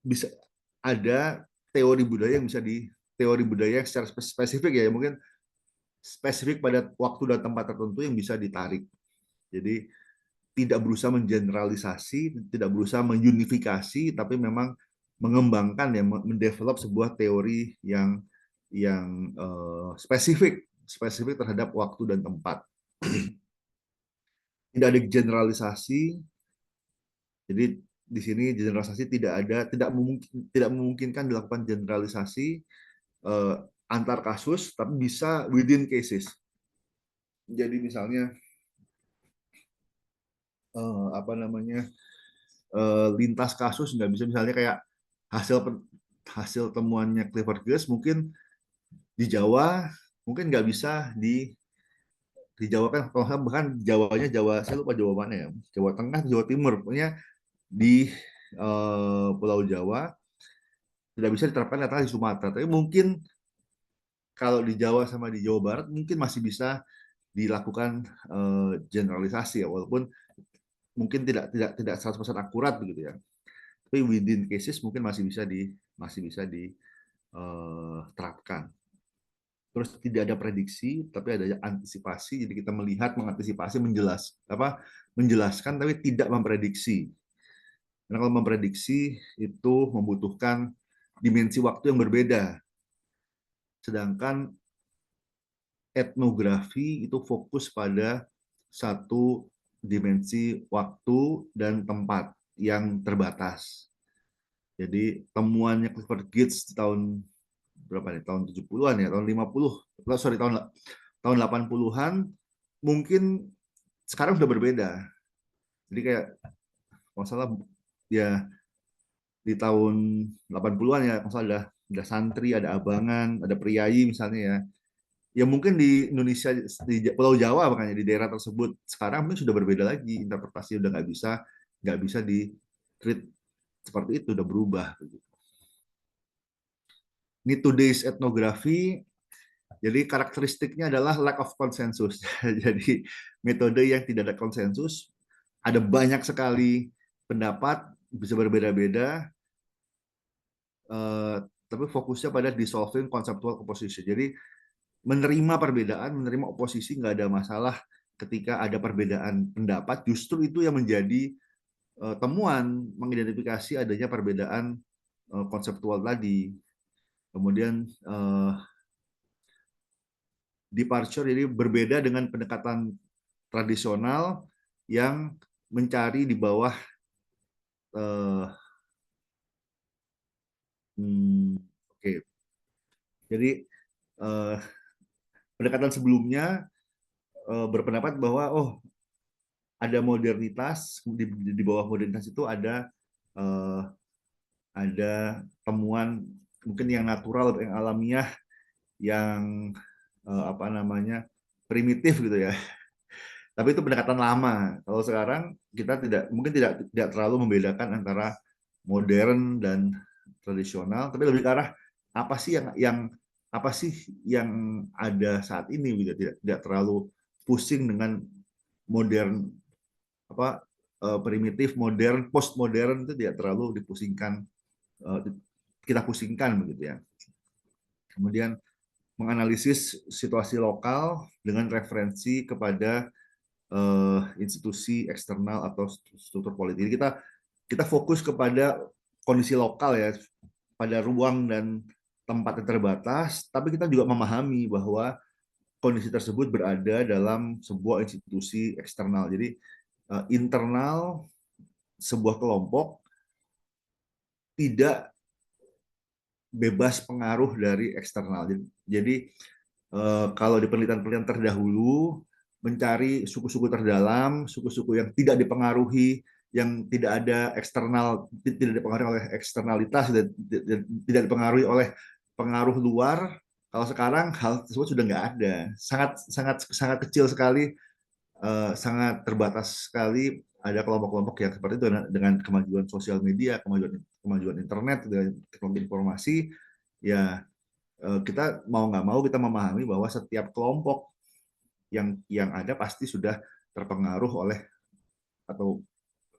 bisa ada teori budaya yang secara spesifik ya, mungkin spesifik pada waktu dan tempat tertentu yang bisa ditarik. Jadi tidak berusaha mengeneralisasi, tidak berusaha mengunifikasi, tapi memang mengembangkan ya, mendevelop sebuah teori yang spesifik terhadap waktu dan tempat. Tidak ada generalisasi, jadi di sini generalisasi tidak memungkinkan dilakukan generalisasi antar kasus, tapi bisa within cases. Jadi misalnya apa namanya, lintas kasus nggak bisa, misalnya kayak hasil temuannya Clifford Geertz mungkin di Jawa mungkin nggak bisa di Jawa kan, kalau bahkan Jawanya Jawa, saya lupa Jawa mana ya, Jawa Tengah, Jawa Timur, pokoknya di Pulau Jawa tidak bisa diterapkan data di Sumatera. Tapi mungkin kalau di Jawa sama di Jawa Barat mungkin masih bisa dilakukan generalisasi ya, walaupun mungkin tidak 100% akurat begitu ya. Tapi within cases mungkin masih bisa diterapkan. Terus tidak ada prediksi, tapi ada antisipasi. Jadi kita melihat, mengantisipasi, menjelaskan, tapi tidak memprediksi. Karena kalau memprediksi itu membutuhkan dimensi waktu yang berbeda. Sedangkan etnografi itu fokus pada satu dimensi waktu dan tempat yang terbatas. Jadi temuannya Clifford Geertz di tahun berapa nih? Tahun 70-an ya, tahun 50, sorry, tahun 80-an mungkin sekarang sudah berbeda. Jadi kayak masalah ya di tahun 80-an ya, masalah ada santri, ada abangan, ada priayi misalnya ya. Ya mungkin di Indonesia, di Pulau Jawa makanya di daerah tersebut sekarang mungkin sudah berbeda lagi, interpretasi udah nggak bisa nggak bisa di treat seperti itu, udah berubah. Ini today's etnografi. Jadi karakteristiknya adalah lack of consensus. Jadi metode yang tidak ada konsensus, ada banyak sekali pendapat, bisa berbeda-beda, tapi fokusnya pada dissolving conceptual opposition. Jadi menerima perbedaan, menerima oposisi nggak ada masalah ketika ada perbedaan pendapat. Justru itu yang menjadi temuan mengidentifikasi adanya perbedaan konseptual tadi. Kemudian departure, jadi berbeda dengan pendekatan tradisional yang mencari di bawah eh, oke. Jadi eh, pendekatan sebelumnya berpendapat bahwa ada modernitas, di bawah modernitas itu eh, ada temuan mungkin yang natural, yang alamiah, yang apa namanya primitif gitu ya. Tapi itu pendekatan lama. Kalau sekarang kita mungkin tidak terlalu membedakan antara modern dan tradisional, tapi lebih ke arah apa sih apa sih yang ada saat ini gitu. Tidak terlalu pusing dengan modern, apa primitif, modern, postmodern, itu tidak terlalu dipusingkan, kita pusingkan begitu ya. Kemudian menganalisis situasi lokal dengan referensi kepada institusi eksternal atau struktur politik. Jadi kita fokus kepada kondisi lokal ya, pada ruang dan tempat yang terbatas, tapi kita juga memahami bahwa kondisi tersebut berada dalam sebuah institusi eksternal. Jadi internal sebuah kelompok tidak bebas pengaruh dari eksternal. Jadi kalau di penelitian-penelitian terdahulu mencari suku-suku terdalam, suku-suku yang tidak dipengaruhi, yang tidak ada eksternal, tidak dipengaruhi oleh eksternalitas, tidak dipengaruhi oleh pengaruh luar. Kalau sekarang hal tersebut sudah nggak ada, sangat sangat sangat kecil sekali, sangat terbatas sekali. Ada kelompok-kelompok yang seperti itu dengan kemajuan sosial media, kemajuan internet, dengan teknologi informasi, ya kita mau nggak mau kita memahami bahwa setiap kelompok yang ada pasti sudah terpengaruh oleh atau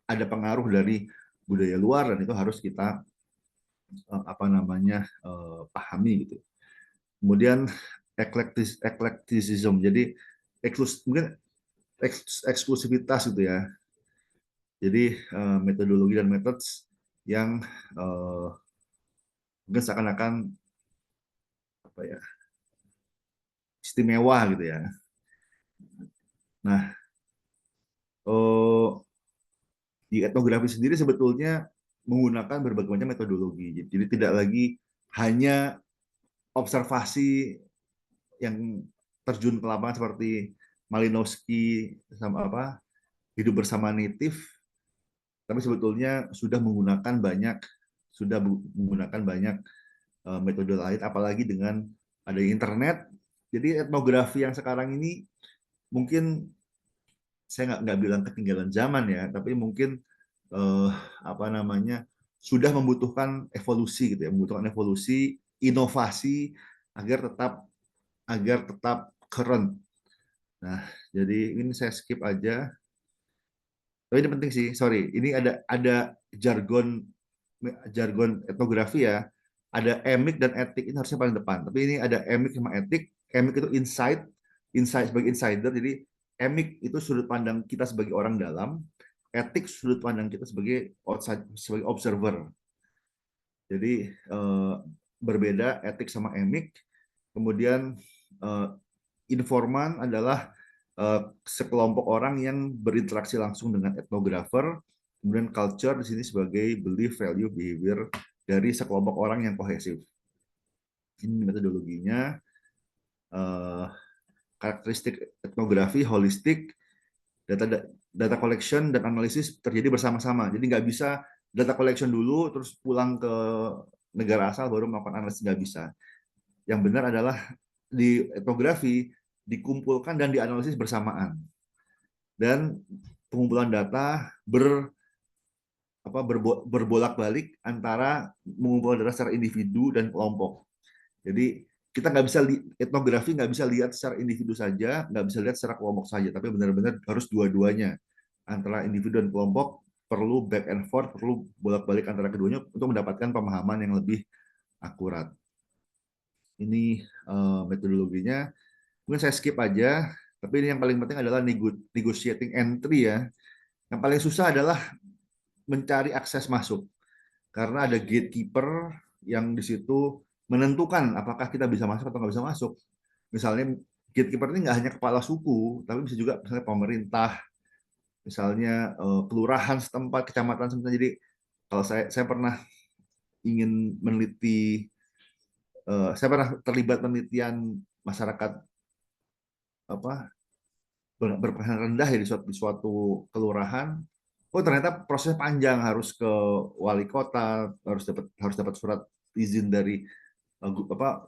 ada pengaruh dari budaya luar, dan itu harus kita apa namanya pahami gitu. Kemudian eclecticism, jadi mungkin eksklusivitas gitu ya. Jadi metodologi dan methods yang mungkin seakan-akan apa ya, istimewa gitu ya. Nah, di etnografi sendiri sebetulnya menggunakan berbagai macam metodologi. Jadi tidak lagi hanya observasi yang terjun ke lapangan seperti Malinowski sama hidup bersama native, tapi sebetulnya sudah menggunakan banyak metode lain, apalagi dengan ada internet. Jadi etnografi yang sekarang ini mungkin saya nggak bilang ketinggalan zaman ya, tapi mungkin eh, apa namanya sudah membutuhkan evolusi gitu ya, membutuhkan evolusi, inovasi agar tetap current. Nah, jadi ini saya skip aja. Tapi ini penting sih, sorry. Ini ada jargon jargon etnografi ya. Ada emik dan etik, ini harusnya paling depan. Tapi ini ada emik sama etik. Emik itu insight sebagai insider. Jadi emik itu sudut pandang kita sebagai orang dalam, etik sudut pandang kita sebagai outside, sebagai observer. Jadi berbeda etik sama emik. Kemudian informan adalah sekelompok orang yang berinteraksi langsung dengan etnografer. Kemudian culture di sini sebagai belief, value, behavior dari sekelompok orang yang kohesif. Ini metodologinya. Karakteristik etnografi holistik, data collection dan analisis terjadi bersama-sama. Jadi nggak bisa data collection dulu terus pulang ke negara asal baru melakukan analisis, nggak bisa. Yang benar adalah di etnografi dikumpulkan dan dianalisis bersamaan, dan pengumpulan data berbolak-balik antara mengumpulkan data secara individu dan kelompok. Jadi kita nggak bisa etnografi nggak bisa lihat secara individu saja, nggak bisa lihat secara kelompok saja, tapi benar-benar harus dua-duanya, antara individu dan kelompok, perlu back and forth, perlu bolak-balik antara keduanya untuk mendapatkan pemahaman yang lebih akurat. Ini metodologinya. Mungkin saya skip aja, tapi ini yang paling penting adalah negotiating entry ya. Yang paling susah adalah mencari akses masuk, karena ada gatekeeper yang di situ menentukan apakah kita bisa masuk atau nggak bisa masuk. Misalnya gatekeeper ini nggak hanya kepala suku, tapi bisa juga misalnya pemerintah, misalnya kelurahan setempat, kecamatan setempat. Jadi kalau saya pernah ingin meneliti, saya pernah terlibat penelitian masyarakat apa berpenghasilan rendah ya di suatu kelurahan. Oh ternyata prosesnya panjang, harus ke wali kota, harus dapat surat izin dari apa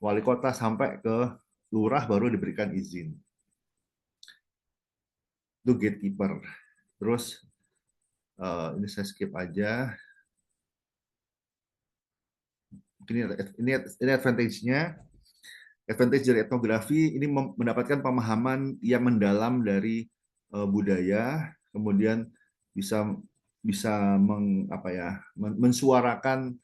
wali kota sampai ke lurah baru diberikan izin. Itu gatekeeper. Terus ini saya skip aja. Ini advantage-nya. Advantage dari etnografi ini mendapatkan pemahaman yang mendalam dari budaya, kemudian bisa bisa mensuarakan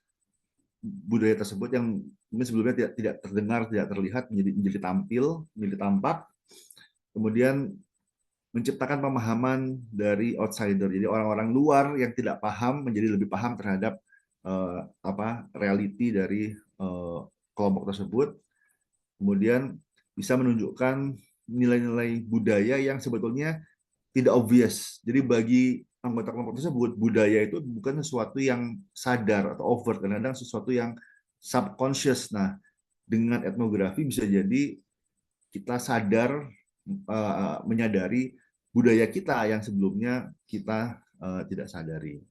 budaya tersebut yang mungkin sebelumnya tidak terdengar, tidak terlihat, menjadi tampak, kemudian menciptakan pemahaman dari outsider. Jadi orang-orang luar yang tidak paham menjadi lebih paham terhadap reality dari kelompok tersebut. Kemudian bisa menunjukkan nilai-nilai budaya yang sebetulnya tidak obvious. Jadi bagi anggota kelompok tersebut, budaya itu bukan sesuatu yang sadar atau overt, kadang-kadang sesuatu yang subconscious. Nah, dengan etnografi bisa jadi kita sadar, menyadari budaya kita yang sebelumnya kita tidak sadari.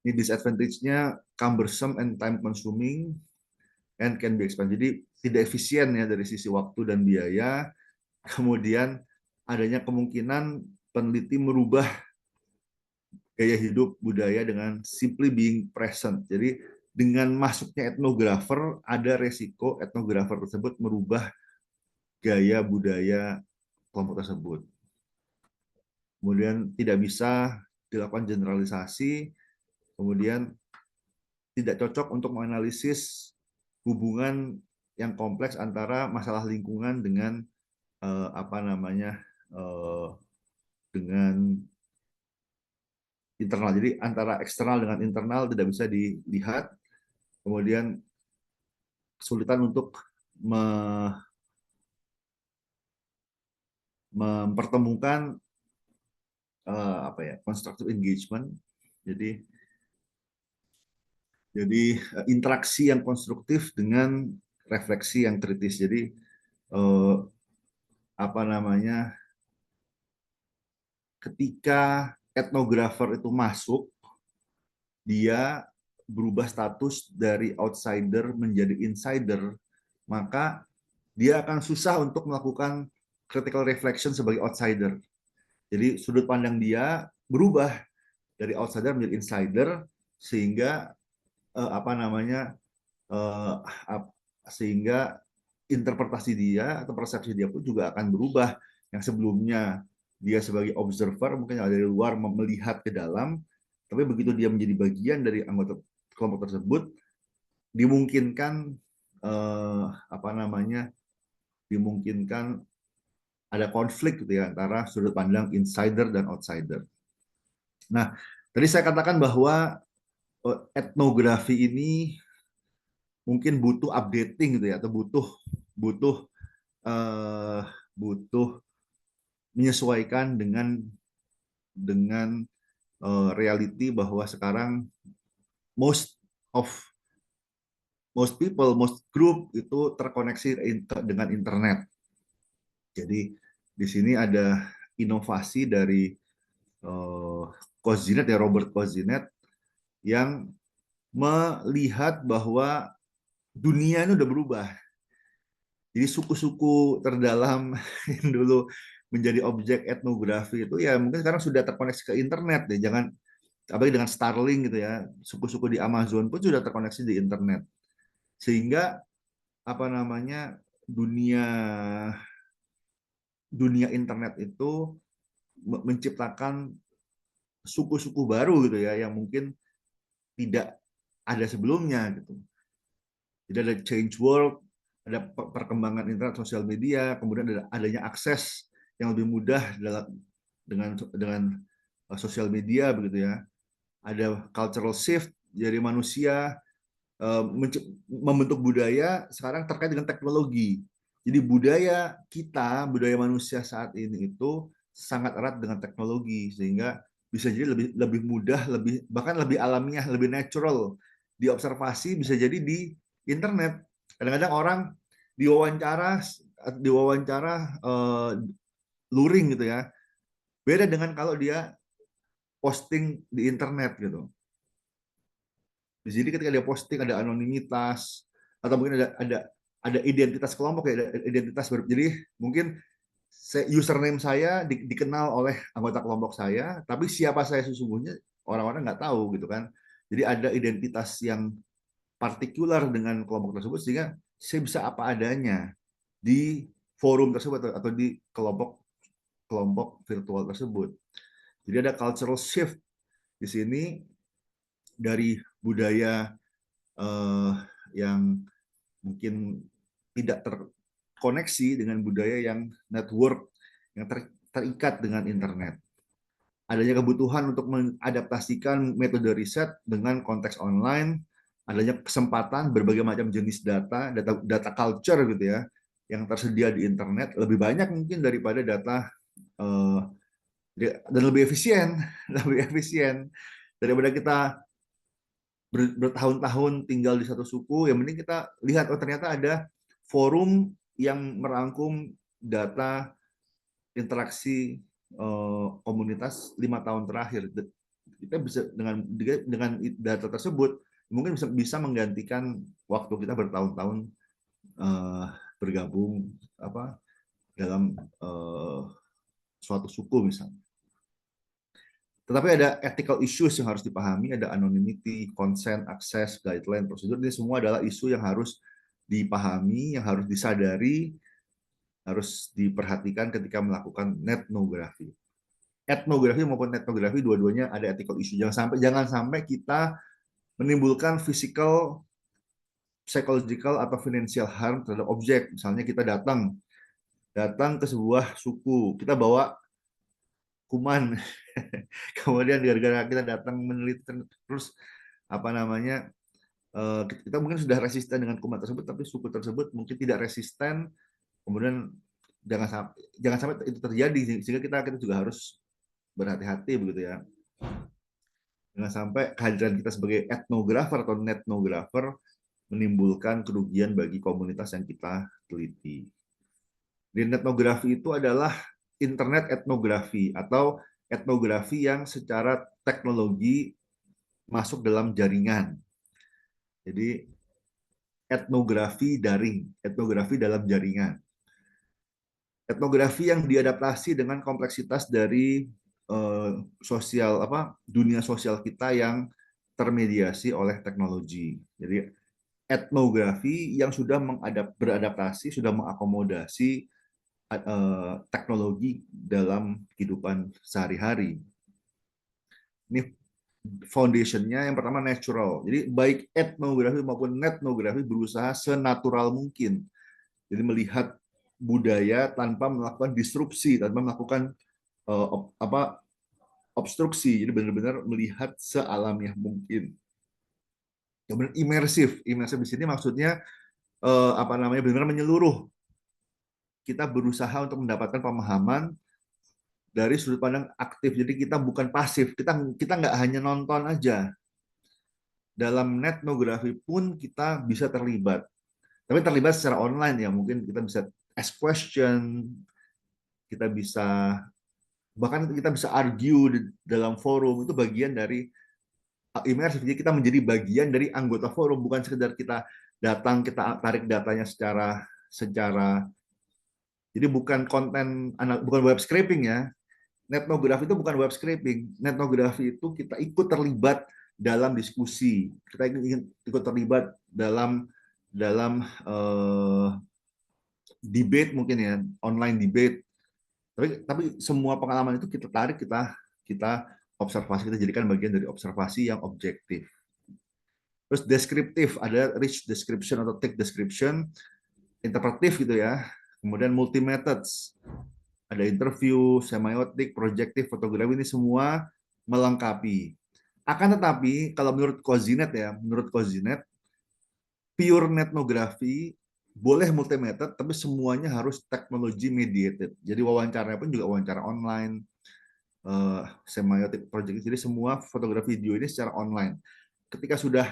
Ini disadvantage-nya cumbersome and time consuming and can be expensive. Jadi tidak efisien ya dari sisi waktu dan biaya. Kemudian adanya kemungkinan peneliti merubah gaya hidup budaya dengan simply being present. Jadi dengan masuknya etnografer, ada resiko etnografer tersebut merubah gaya budaya kelompok tersebut. Kemudian tidak bisa dilakukan generalisasi, kemudian tidak cocok untuk menganalisis hubungan yang kompleks antara masalah lingkungan dengan dengan internal. Jadi antara eksternal dengan internal tidak bisa dilihat. Kemudian kesulitan untuk mempertemukan constructive engagement. Jadi interaksi yang konstruktif dengan refleksi yang kritis. Jadi ketika etnografer itu masuk, dia berubah status dari outsider menjadi insider, maka dia akan susah untuk melakukan critical reflection sebagai outsider. Jadi sudut pandang dia berubah dari outsider menjadi insider, sehingga sehingga interpretasi dia atau persepsi dia pun juga akan berubah. Yang sebelumnya dia sebagai observer mungkin dari luar melihat ke dalam, tapi begitu dia menjadi bagian dari anggota kelompok tersebut, dimungkinkan dimungkinkan ada konflik gitu ya antara sudut pandang insider dan outsider. Nah, tadi saya katakan bahwa etnografi ini mungkin butuh updating gitu ya, atau butuh butuh menyesuaikan dengan reality bahwa sekarang most group itu terkoneksi dengan internet. Jadi di sini ada inovasi dari Kozinet ya, Robert Kozinet, yang melihat bahwa dunia ini udah berubah. Jadi suku-suku terdalam yang dulu menjadi objek etnografi itu ya mungkin sekarang sudah terkoneksi ke internet deh. apalagi dengan Starlink gitu ya, suku-suku di Amazon pun sudah terkoneksi di internet. Sehingga apa namanya dunia dunia internet itu menciptakan suku-suku baru gitu ya yang mungkin tidak ada sebelumnya gitu. Jadi ada change world, ada perkembangan internet, sosial media, kemudian ada adanya akses yang lebih mudah dengan sosial media begitu ya. Ada cultural shift, jadi manusia membentuk budaya sekarang terkait dengan teknologi. Jadi budaya kita, budaya manusia saat ini itu sangat erat dengan teknologi sehingga bisa jadi lebih lebih mudah, lebih bahkan lebih alamiah, lebih natural diobservasi bisa jadi di internet. Kadang-kadang orang diwawancara diwawancara luring gitu ya. Beda dengan kalau dia posting di internet gitu. Jadi ketika dia posting ada anonimitas atau mungkin ada identitas kelompok ya, ada identitas baru. Jadi mungkin username saya dikenal oleh anggota kelompok saya, tapi siapa saya sesungguhnya orang-orang nggak tahu gitu kan. Jadi ada identitas yang partikular dengan kelompok tersebut sehingga saya bisa apa adanya di forum tersebut atau di kelompok kelompok virtual tersebut. Jadi ada cultural shift di sini dari budaya yang mungkin tidak terkoneksi dengan budaya yang network yang terikat dengan internet. Adanya kebutuhan untuk mengadaptasikan metode riset dengan konteks online, adanya kesempatan berbagai macam jenis data culture gitu ya, yang tersedia di internet lebih banyak mungkin daripada data dan lebih efisien, lebih efisien daripada kita bertahun-tahun tinggal di satu suku. Yang penting kita lihat oh ternyata ada forum yang merangkum data interaksi komunitas 5 tahun terakhir. Kita bisa dengan data tersebut mungkin bisa menggantikan waktu kita bertahun-tahun bergabung apa dalam suatu suku misalnya. Tetapi ada ethical issues yang harus dipahami, ada anonymity, consent, access, guideline, prosedur. Ini semua adalah isu yang harus dipahami, yang harus disadari, harus diperhatikan ketika melakukan etnografi. Etnografi maupun etnografi dua-duanya ada ethical issue. Jangan sampai kita menimbulkan physical, psychological atau financial harm terhadap objek. Misalnya kita datang ke sebuah suku, kita bawa kuman, kemudian gara-gara kita datang meneliti terus apa namanya kita mungkin sudah resisten dengan kuman tersebut, tapi suku tersebut mungkin tidak resisten, kemudian jangan sampai itu terjadi sehingga kita juga harus berhati-hati begitu ya. Jangan sampai kehadiran kita sebagai etnografer atau netnografer menimbulkan kerugian bagi komunitas yang kita teliti. Di etnografi itu adalah internet etnografi atau etnografi yang secara teknologi masuk dalam jaringan. Jadi etnografi daring, etnografi dalam jaringan. Etnografi yang diadaptasi dengan kompleksitas dari dunia sosial kita yang termediasi oleh teknologi. Jadi etnografi yang sudah beradaptasi, sudah mengakomodasi teknologi dalam kehidupan sehari-hari. Ini foundationnya yang pertama natural. Jadi baik etnografi maupun netnografi berusaha senatural mungkin. Jadi melihat budaya tanpa melakukan disrupsi, tanpa melakukan obstruksi. Jadi benar-benar melihat sealamiah mungkin. Kemudian imersif. Imersif di sini maksudnya benar-benar menyeluruh. Kita berusaha untuk mendapatkan pemahaman dari sudut pandang aktif. Jadi kita bukan pasif. Kita nggak hanya nonton aja. Dalam netnografi pun kita bisa terlibat. Tapi terlibat secara online ya. Mungkin kita bisa ask question, bahkan kita bisa argue di dalam forum. Itu bagian dari imersif. Jadi kita menjadi bagian dari anggota forum, bukan sekedar kita datang, kita tarik datanya secara jadi bukan web scraping ya. Netnografi itu bukan web scraping. Netnografi itu kita ikut terlibat dalam diskusi. Kita ingin ikut terlibat dalam debate mungkin ya, online debate. Tapi semua pengalaman itu kita tarik, kita observasi, kita jadikan bagian dari observasi yang objektif. Terus deskriptif, ada rich description atau thick description, interpretif gitu ya. Kemudian multi methods, ada interview, semiotik, projektif, fotografi, ini semua melengkapi. Akan tetapi kalau menurut Kozinet ya, menurut Kozinet pure netnografi boleh multi method, tapi semuanya harus teknologi mediated. Jadi wawancaranya pun juga wawancara online, semiotik, project. Jadi semua fotografi video ini secara online. Ketika sudah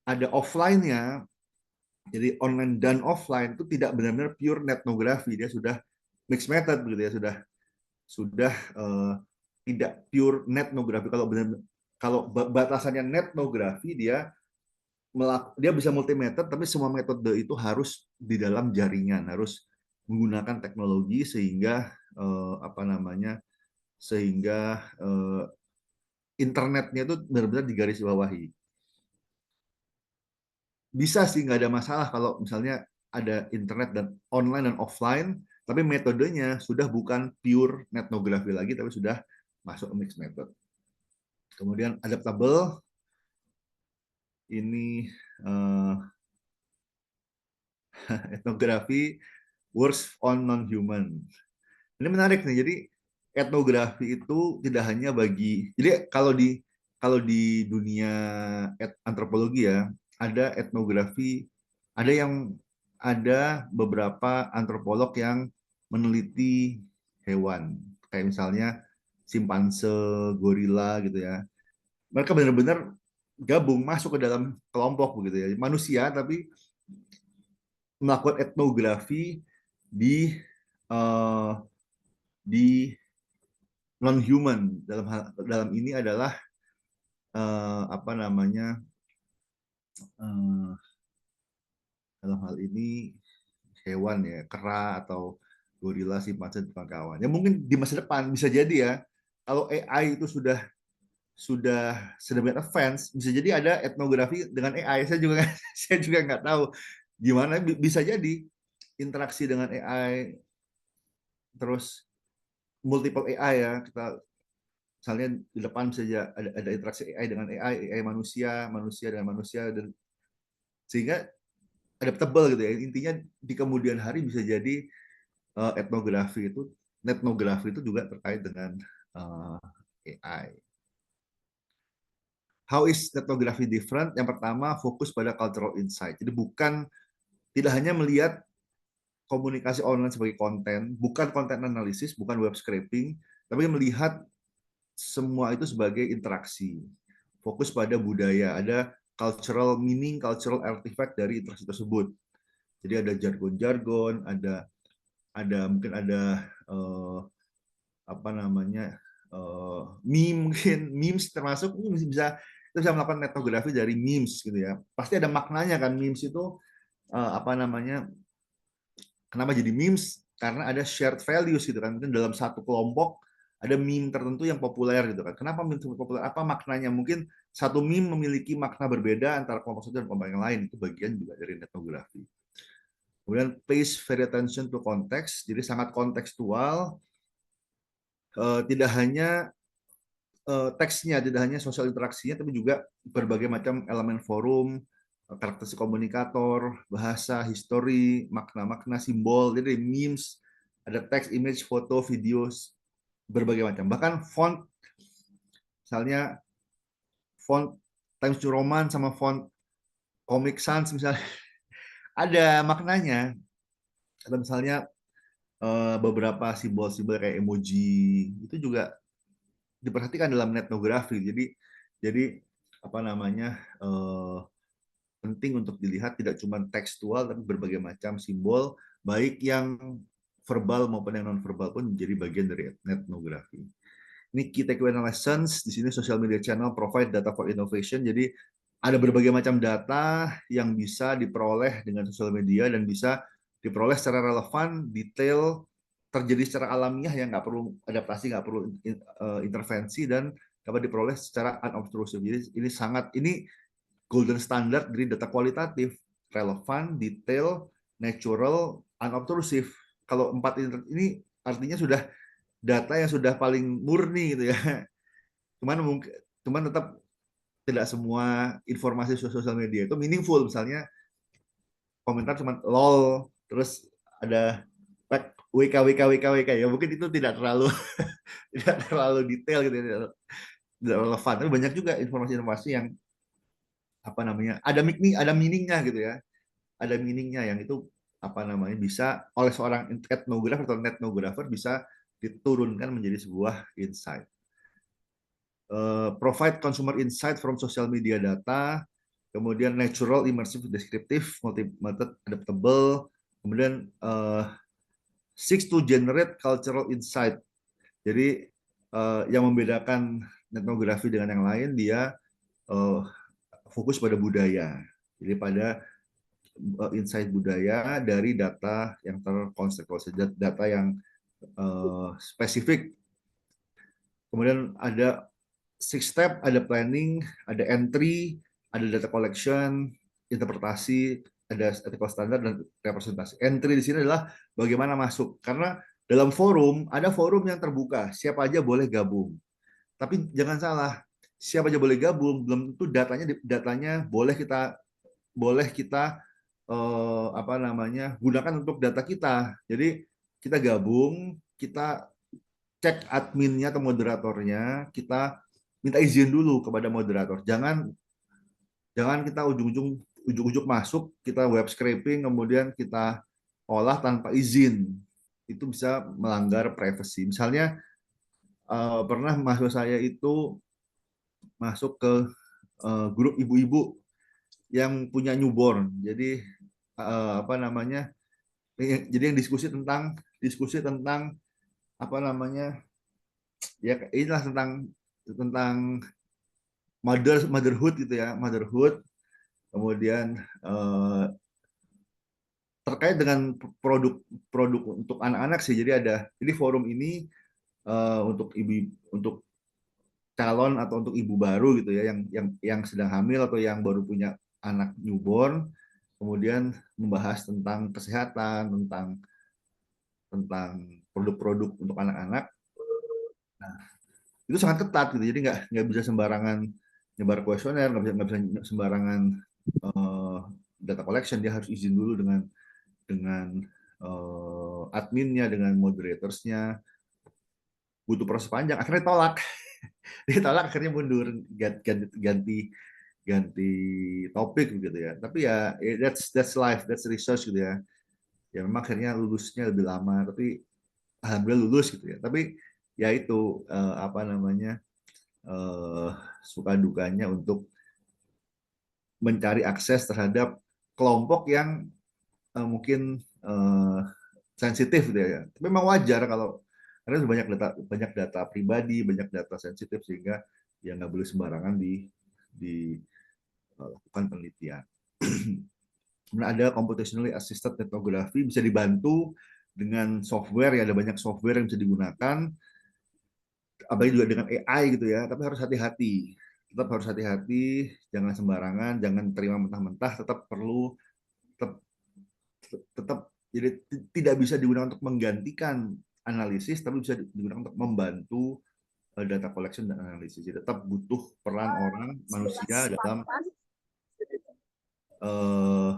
ada offline-nya, jadi online dan offline itu tidak benar-benar pure netnografi, dia sudah mixed method begitu ya, sudah tidak pure netnografi. Kalau batasannya netnografi, dia bisa multi method, tapi semua metode itu harus di dalam jaringan, harus menggunakan teknologi sehingga internetnya itu benar-benar digarisbawahi. Bisa sih, nggak ada masalah kalau misalnya ada internet dan online dan offline, tapi metodenya sudah bukan pure netnografi lagi, tapi sudah masuk mixed method. Kemudian adaptable, ini etnografi works on non-human. Ini menarik nih. Jadi etnografi itu tidak hanya jadi kalau di dunia antropologi ya, ada etnografi, ada beberapa antropolog yang meneliti hewan, kayak misalnya simpanse, gorila gitu ya. Mereka benar-benar gabung masuk ke dalam kelompok begitu ya, manusia tapi melakukan etnografi di uh, di non human. Dalam ini adalah apa namanya, uh, dalam hal ini hewan ya, kera atau gorila, simpanse dan kawan. Ya mungkin di masa depan bisa jadi ya, kalau AI itu sudah sedemikian advance, bisa jadi ada etnografi dengan AI. Saya juga nggak tahu gimana, bisa jadi interaksi dengan AI, terus multiple AI ya, kita misalnya di depan saja ada interaksi AI dengan AI manusia, manusia dengan manusia, dan sehingga adaptable gitu ya. Intinya di kemudian hari bisa jadi etnografi itu, netnografi itu juga terkait dengan AI. How is ethnography different? Yang pertama, fokus pada cultural insight. Jadi tidak hanya melihat komunikasi online sebagai konten, bukan konten analisis, bukan web scraping, tapi melihat semua itu sebagai interaksi. Fokus pada budaya, ada cultural meaning, cultural artifact dari interaksi tersebut. Jadi ada jargon-jargon, mungkin ada apa namanya, meme, mungkin memes termasuk, bisa kita bisa melakukan etnografi dari memes gitu ya. Pasti ada maknanya kan, memes itu apa namanya, kenapa jadi memes? Karena ada shared values gitu kan. Mungkin dalam satu kelompok ada meme tertentu yang populer gitu kan. Kenapa meme tersebut populer? Apa maknanya? Mungkin satu meme memiliki makna berbeda antara kelompok satu dan kelompok yang lain. Itu bagian juga dari etnografi. Kemudian pays very attention to context, jadi sangat kontekstual. Tidak hanya teksnya, tidak hanya sosial interaksinya, tapi juga berbagai macam elemen forum, karakteristik komunikator, bahasa, histori, makna-makna, simbol. Jadi memes, ada teks, image, foto, video, berbagai macam. Bahkan font, misalnya font Times New Roman sama font Comic Sans misalnya, ada maknanya. Atau misalnya beberapa simbol-simbol kayak emoji, itu juga diperhatikan dalam etnografi. Jadi apa namanya, penting untuk dilihat tidak cuma tekstual, tapi berbagai macam simbol, baik yang verbal maupun yang non verbal pun menjadi bagian dari etnografi. Ini key takeaway lessons. Di sini social media channel provide data for innovation. Jadi ada berbagai macam data yang bisa diperoleh dengan sosial media dan bisa diperoleh secara relevan, detail, terjadi secara alamiah, yang nggak perlu adaptasi, nggak perlu intervensi, dan dapat diperoleh secara unobtrusive. Jadi ini golden standard dari data kualitatif, relevan, detail, natural, unobtrusive. Kalau empat ini artinya sudah data yang sudah paling murni gitu ya. Cuman tetap tidak semua informasi sosial media itu meaningful. Misalnya komentar cuma lol, terus ada tag WK WK WK WK, ya mungkin itu tidak terlalu tidak terlalu detail gitu, tidak relevan. Tapi banyak juga informasi-informasi yang apa namanya, ada meaningnya gitu ya, ada meaningnya yang itu apa namanya bisa oleh seorang etnografer atau netnografer bisa diturunkan menjadi sebuah insight. Provide consumer insight from social media data, kemudian natural, immersive, descriptive, multi-method, adaptable, kemudian seeks to generate cultural insight. Jadi yang membedakan etnografi dengan yang lain, dia fokus pada budaya. Jadi pada insight budaya dari data yang terkonstruksi, data yang spesifik. Kemudian ada six step, ada planning, ada entry, ada data collection, interpretasi, ada ethical standard, dan representasi. Entry di sini adalah bagaimana masuk, karena dalam forum ada forum yang terbuka, siapa aja boleh gabung. Tapi jangan salah, siapa aja boleh gabung belum tentu datanya boleh kita apa namanya gunakan untuk data kita. Jadi kita gabung, kita cek adminnya atau moderatornya, kita minta izin dulu kepada moderator. Jangan jangan kita ujung-ujung masuk, kita web scraping, kemudian kita olah tanpa izin. Itu bisa melanggar privacy. Misalnya pernah mahasiswa saya itu masuk ke grup ibu-ibu yang punya newborn. Jadi apa namanya? Jadi yang diskusi tentang apa namanya? Ya inilah tentang motherhood gitu ya, motherhood. Kemudian terkait dengan produk untuk anak-anak sih. Jadi forum ini untuk calon atau untuk ibu baru gitu ya, yang sedang hamil atau yang baru punya anak newborn, kemudian membahas tentang kesehatan, tentang produk-produk untuk anak-anak. Nah, itu sangat ketat gitu, jadi nggak bisa sembarangan nyebar kuesioner, nggak bisa sembarangan uh, data collection. Dia harus izin dulu dengan adminnya, dengan moderatorsnya, butuh proses panjang. Akhirnya tolak, ditolak, akhirnya mundur, ganti ganti topik gitu ya. Tapi ya that's life, that's research gitu ya. Ya memang akhirnya lulusnya lebih lama, tapi alhamdulillah lulus gitu ya. Tapi ya itu apa namanya suka dukanya untuk mencari akses terhadap kelompok yang mungkin sensitif gitu ya. Tapi memang wajar kalau karena banyak data pribadi, banyak data sensitif, sehingga ya nggak boleh sembarangan dilakukan penelitian. Kemudian ada computationally assisted ethnography, bisa dibantu dengan software ya, ada banyak software yang bisa digunakan, apalagi juga dengan AI gitu ya. Tapi harus hati-hati, tetap harus hati-hati, jangan sembarangan, jangan terima mentah-mentah, tetap tetap jadi tidak bisa digunakan untuk menggantikan analisis, tapi bisa digunakan untuk membantu data collection dan analisis. Jadi tetap butuh peran orang manusia eh,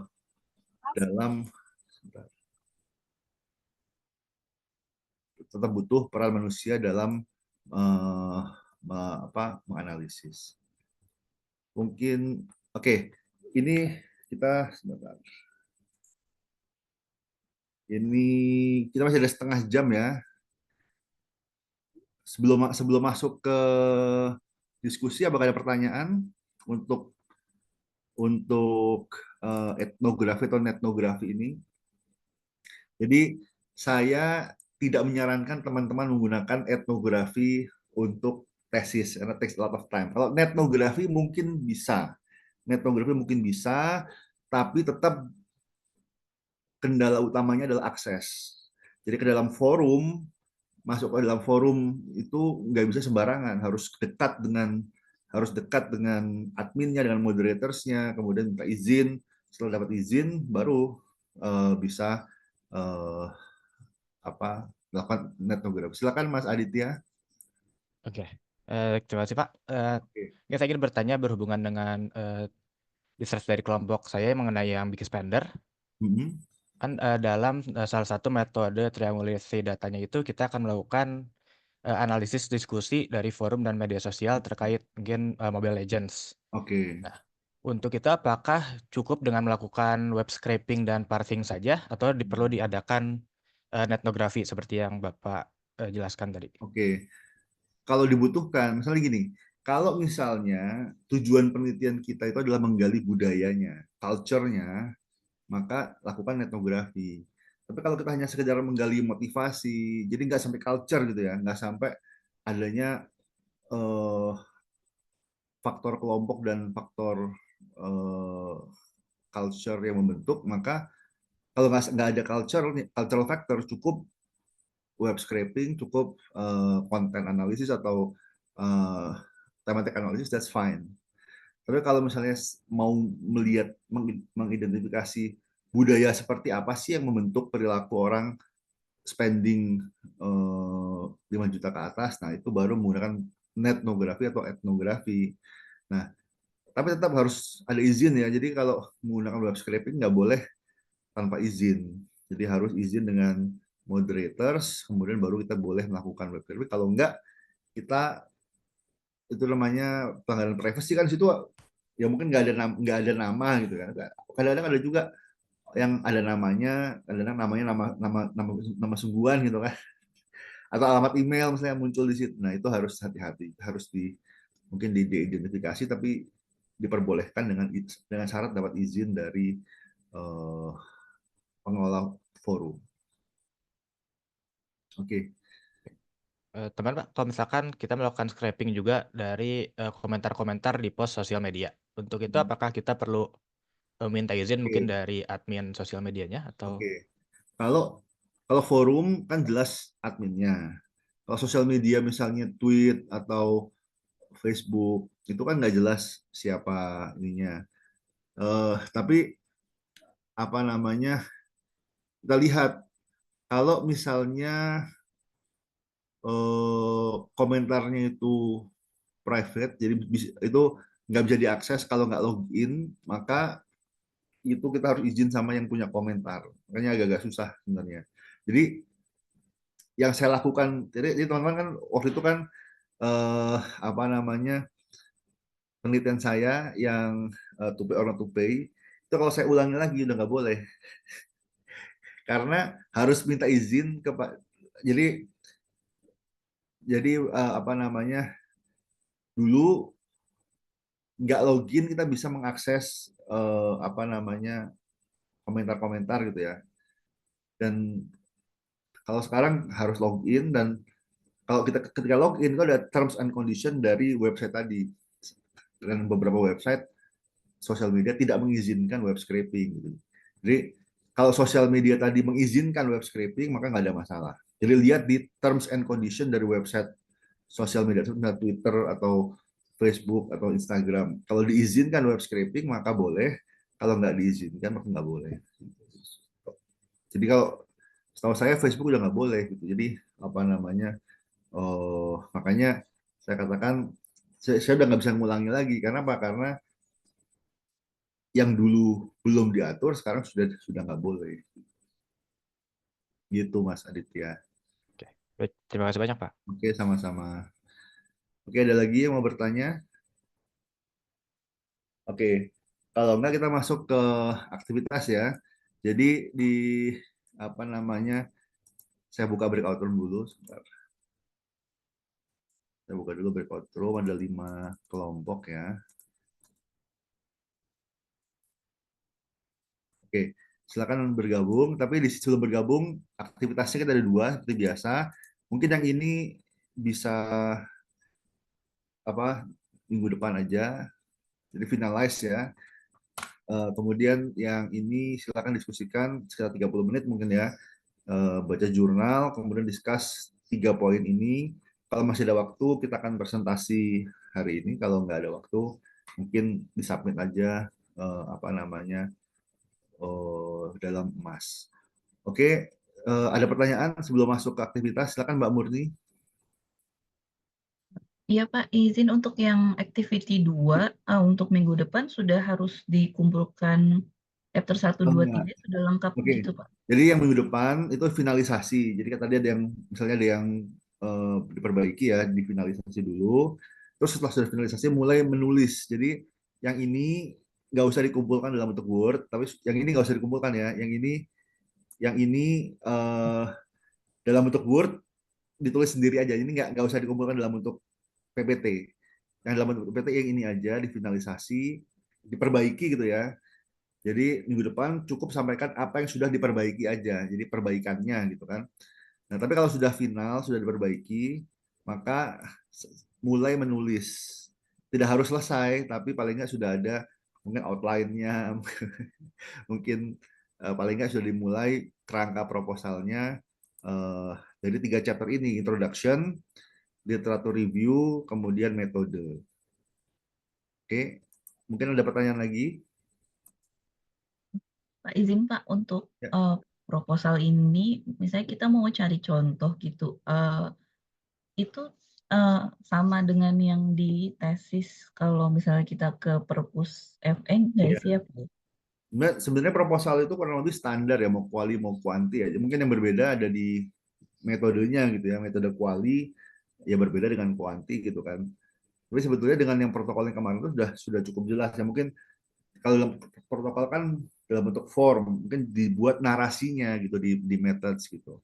dalam tetap butuh peran manusia dalam eh, menganalisis. Mungkin oke, ini kita sebentar. Ini kita masih ada setengah jam ya. Sebelum masuk ke diskusi, apakah ada pertanyaan untuk etnografi atau netnografi ini? Jadi saya tidak menyarankan teman-teman menggunakan etnografi untuk tesis karena takes a lot of time. Kalau netnografi mungkin bisa, tapi tetap kendala utamanya adalah akses. Jadi ke dalam forum, masuk ke dalam forum itu nggak bisa sembarangan, harus dekat dengan adminnya, dengan moderatorsnya, kemudian minta izin. Setelah dapat izin, baru bisa uh, melakukan netnografi. Silakan Mas Aditya. Oke, terima kasih Pak. Oke. Ya, saya ingin bertanya berhubungan dengan research dari kelompok saya mengenai yang big spender. Mhm. Kan dalam salah satu metode triangulasi datanya itu kita akan melakukan analisis diskusi dari forum dan media sosial terkait mungkin Mobile Legends. Oke. Nah, untuk itu apakah cukup dengan melakukan web scraping dan parsing saja atau perlu diadakan etnografi seperti yang Bapak jelaskan tadi? Oke. Kalau dibutuhkan, misalnya gini, kalau misalnya tujuan penelitian kita itu adalah menggali budayanya, culture-nya, maka lakukan etnografi. Tapi kalau kita hanya sekedar menggali motivasi, jadi nggak sampai culture gitu ya, nggak sampai adanya eh, faktor kelompok dan faktor eh, culture yang membentuk, maka kalau nggak ada cultural factor, cukup web scraping, cukup konten analisis atau uh, thematic analysis, that's fine. Tapi kalau misalnya mau melihat, mengidentifikasi budaya seperti apa sih yang membentuk perilaku orang spending 5 juta ke atas, nah itu baru menggunakan netnografi atau etnografi. Nah, tapi tetap harus ada izin ya. Jadi kalau menggunakan web scraping nggak boleh tanpa izin. Jadi harus izin dengan moderators, kemudian baru kita boleh melakukan web scraping. Kalau enggak, kita itu namanya pelanggaran privasi kan situ ya mungkin nggak ada nama gitu kan. Kadang-kadang ada juga yang ada namanya, kadang-kadang namanya nama sungguhan gitu kan. Atau alamat email misalnya muncul di situ. Nah, itu harus hati-hati, harus mungkin diidentifikasi tapi diperbolehkan dengan syarat dapat izin dari uh, pengelola forum. Oke. Okay. Teman Pak, kalau misalkan kita melakukan scraping juga dari komentar-komentar di post sosial media, untuk itu apakah kita perlu minta izin mungkin Oke. dari admin sosial medianya atau? Oke. Kalau kalau forum kan jelas adminnya. Kalau sosial media misalnya tweet atau Facebook itu kan nggak jelas siapa ininya. Tapi apa namanya, kita lihat kalau misalnya komentarnya itu private, jadi itu nggak bisa diakses kalau nggak login, maka itu kita harus izin sama yang punya komentar. Makanya agak-agak susah sebenarnya. Jadi yang saya lakukan, jadi teman-teman kan waktu itu kan apa namanya, penelitian saya yang to pay or not to pay, itu kalau saya ulangi lagi udah nggak boleh karena harus minta izin ke Pak. Jadi apa namanya, dulu nggak login kita bisa mengakses apa namanya, komentar-komentar gitu ya. Dan kalau sekarang harus login, dan kalau kita ketika login itu ada terms and condition dari website tadi. Dan beberapa website sosial media tidak mengizinkan web scraping gitu. Jadi kalau sosial media tadi mengizinkan web scraping maka nggak ada masalah. Jadi lihat di terms and condition dari website sosial media seperti Twitter atau Facebook atau Instagram. Kalau diizinkan web scraping maka boleh, kalau nggak diizinkan maka nggak boleh. Jadi kalau setahu saya Facebook udah nggak boleh gitu. Jadi apa namanya? Makanya saya katakan saya udah nggak bisa ngulangi lagi. Karena apa? Karena yang dulu belum diatur sekarang sudah nggak boleh. Gitu Mas Aditya. Oke, baik, terima kasih banyak Pak. Oke, sama-sama. Oke, ada lagi yang mau bertanya? Oke, kalau enggak kita masuk ke aktivitas ya. Jadi di apa namanya? Saya buka breakout room dulu sebentar. Saya buka dulu breakout room, ada 5 kelompok ya. Oke, silakan bergabung. Tapi di sebelum bergabung, aktivitasnya kita ada 2 seperti biasa. Mungkin yang ini bisa apa, minggu depan aja. Jadi finalize ya. Kemudian yang ini silakan diskusikan sekitar 30 menit mungkin ya. baca jurnal, kemudian discuss 3 poin ini. Kalau masih ada waktu, kita akan presentasi hari ini. Kalau nggak ada waktu, mungkin disubmit aja apa namanya dalam emas. Oke, ada pertanyaan sebelum masuk ke aktivitas? Silakan Mbak Murni. Iya Pak, izin untuk yang activity 2, untuk minggu depan sudah harus dikumpulkan chapter 1, 2, Enggak. 3 sudah lengkap Oke, gitu Pak? jadi yang minggu depan itu finalisasi. Jadi kan tadi ada yang misalnya ada yang diperbaiki ya, difinalisasi dulu. Terus setelah sudah finalisasi mulai menulis. Jadi yang ini nggak usah dikumpulkan dalam bentuk Word, tapi yang ini nggak usah dikumpulkan ya. Yang ini dalam bentuk Word ditulis sendiri aja. Ini nggak usah dikumpulkan dalam bentuk PPT. Yang dalam bentuk PPT yang ini aja difinalisasi, diperbaiki gitu ya. Jadi minggu depan cukup sampaikan apa yang sudah diperbaiki aja. Jadi perbaikannya gitu kan. Nah, tapi kalau sudah final, sudah diperbaiki, maka mulai menulis. Tidak harus selesai, tapi paling nggak sudah ada mungkin outline-nya, mungkin paling nggak sudah dimulai kerangka proposalnya dari 3 chapter ini, introduction, literatur review, kemudian metode. Oke, mungkin ada pertanyaan lagi? Pak izin Pak untuk Ya. proposal ini, misalnya kita mau cari contoh gitu, itu sama dengan yang di tesis kalau misalnya kita ke perpus FE nggak Iya. sih ya Pak? Sebenarnya proposal itu kurang lebih standar ya, mau kuali mau kuanti aja. Mungkin yang berbeda ada di metodenya gitu ya. Metode kuali ya berbeda dengan kuanti gitu kan. Tapi sebetulnya dengan yang protokol yang kemarin itu sudah cukup jelas ya. Mungkin kalau dalam protokol kan dalam bentuk form, mungkin dibuat narasinya gitu di methods gitu.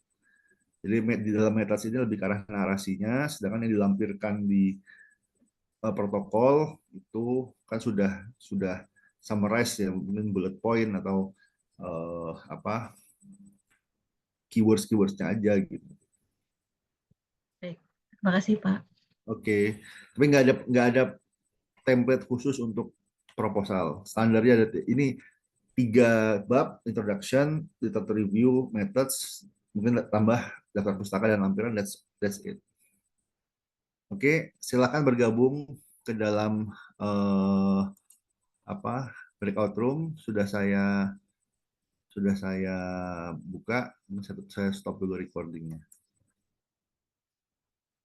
Jadi di dalam methods ini lebih ke arah narasinya, sedangkan yang dilampirkan di protokol itu kan sudah summarize ya, mungkin bullet point atau apa keywords-keywordsnya aja gitu. Baik, terima kasih Pak. Oke, tapi nggak ada template khusus untuk proposal. Standarnya ada ini 3 bab: introduction, literature review, methods, mungkin tambah daftar pustaka dan lampiran. That's it. Oke, silakan bergabung ke dalam apa breakout room. Sudah saya buka. Saya stop dulu recordingnya.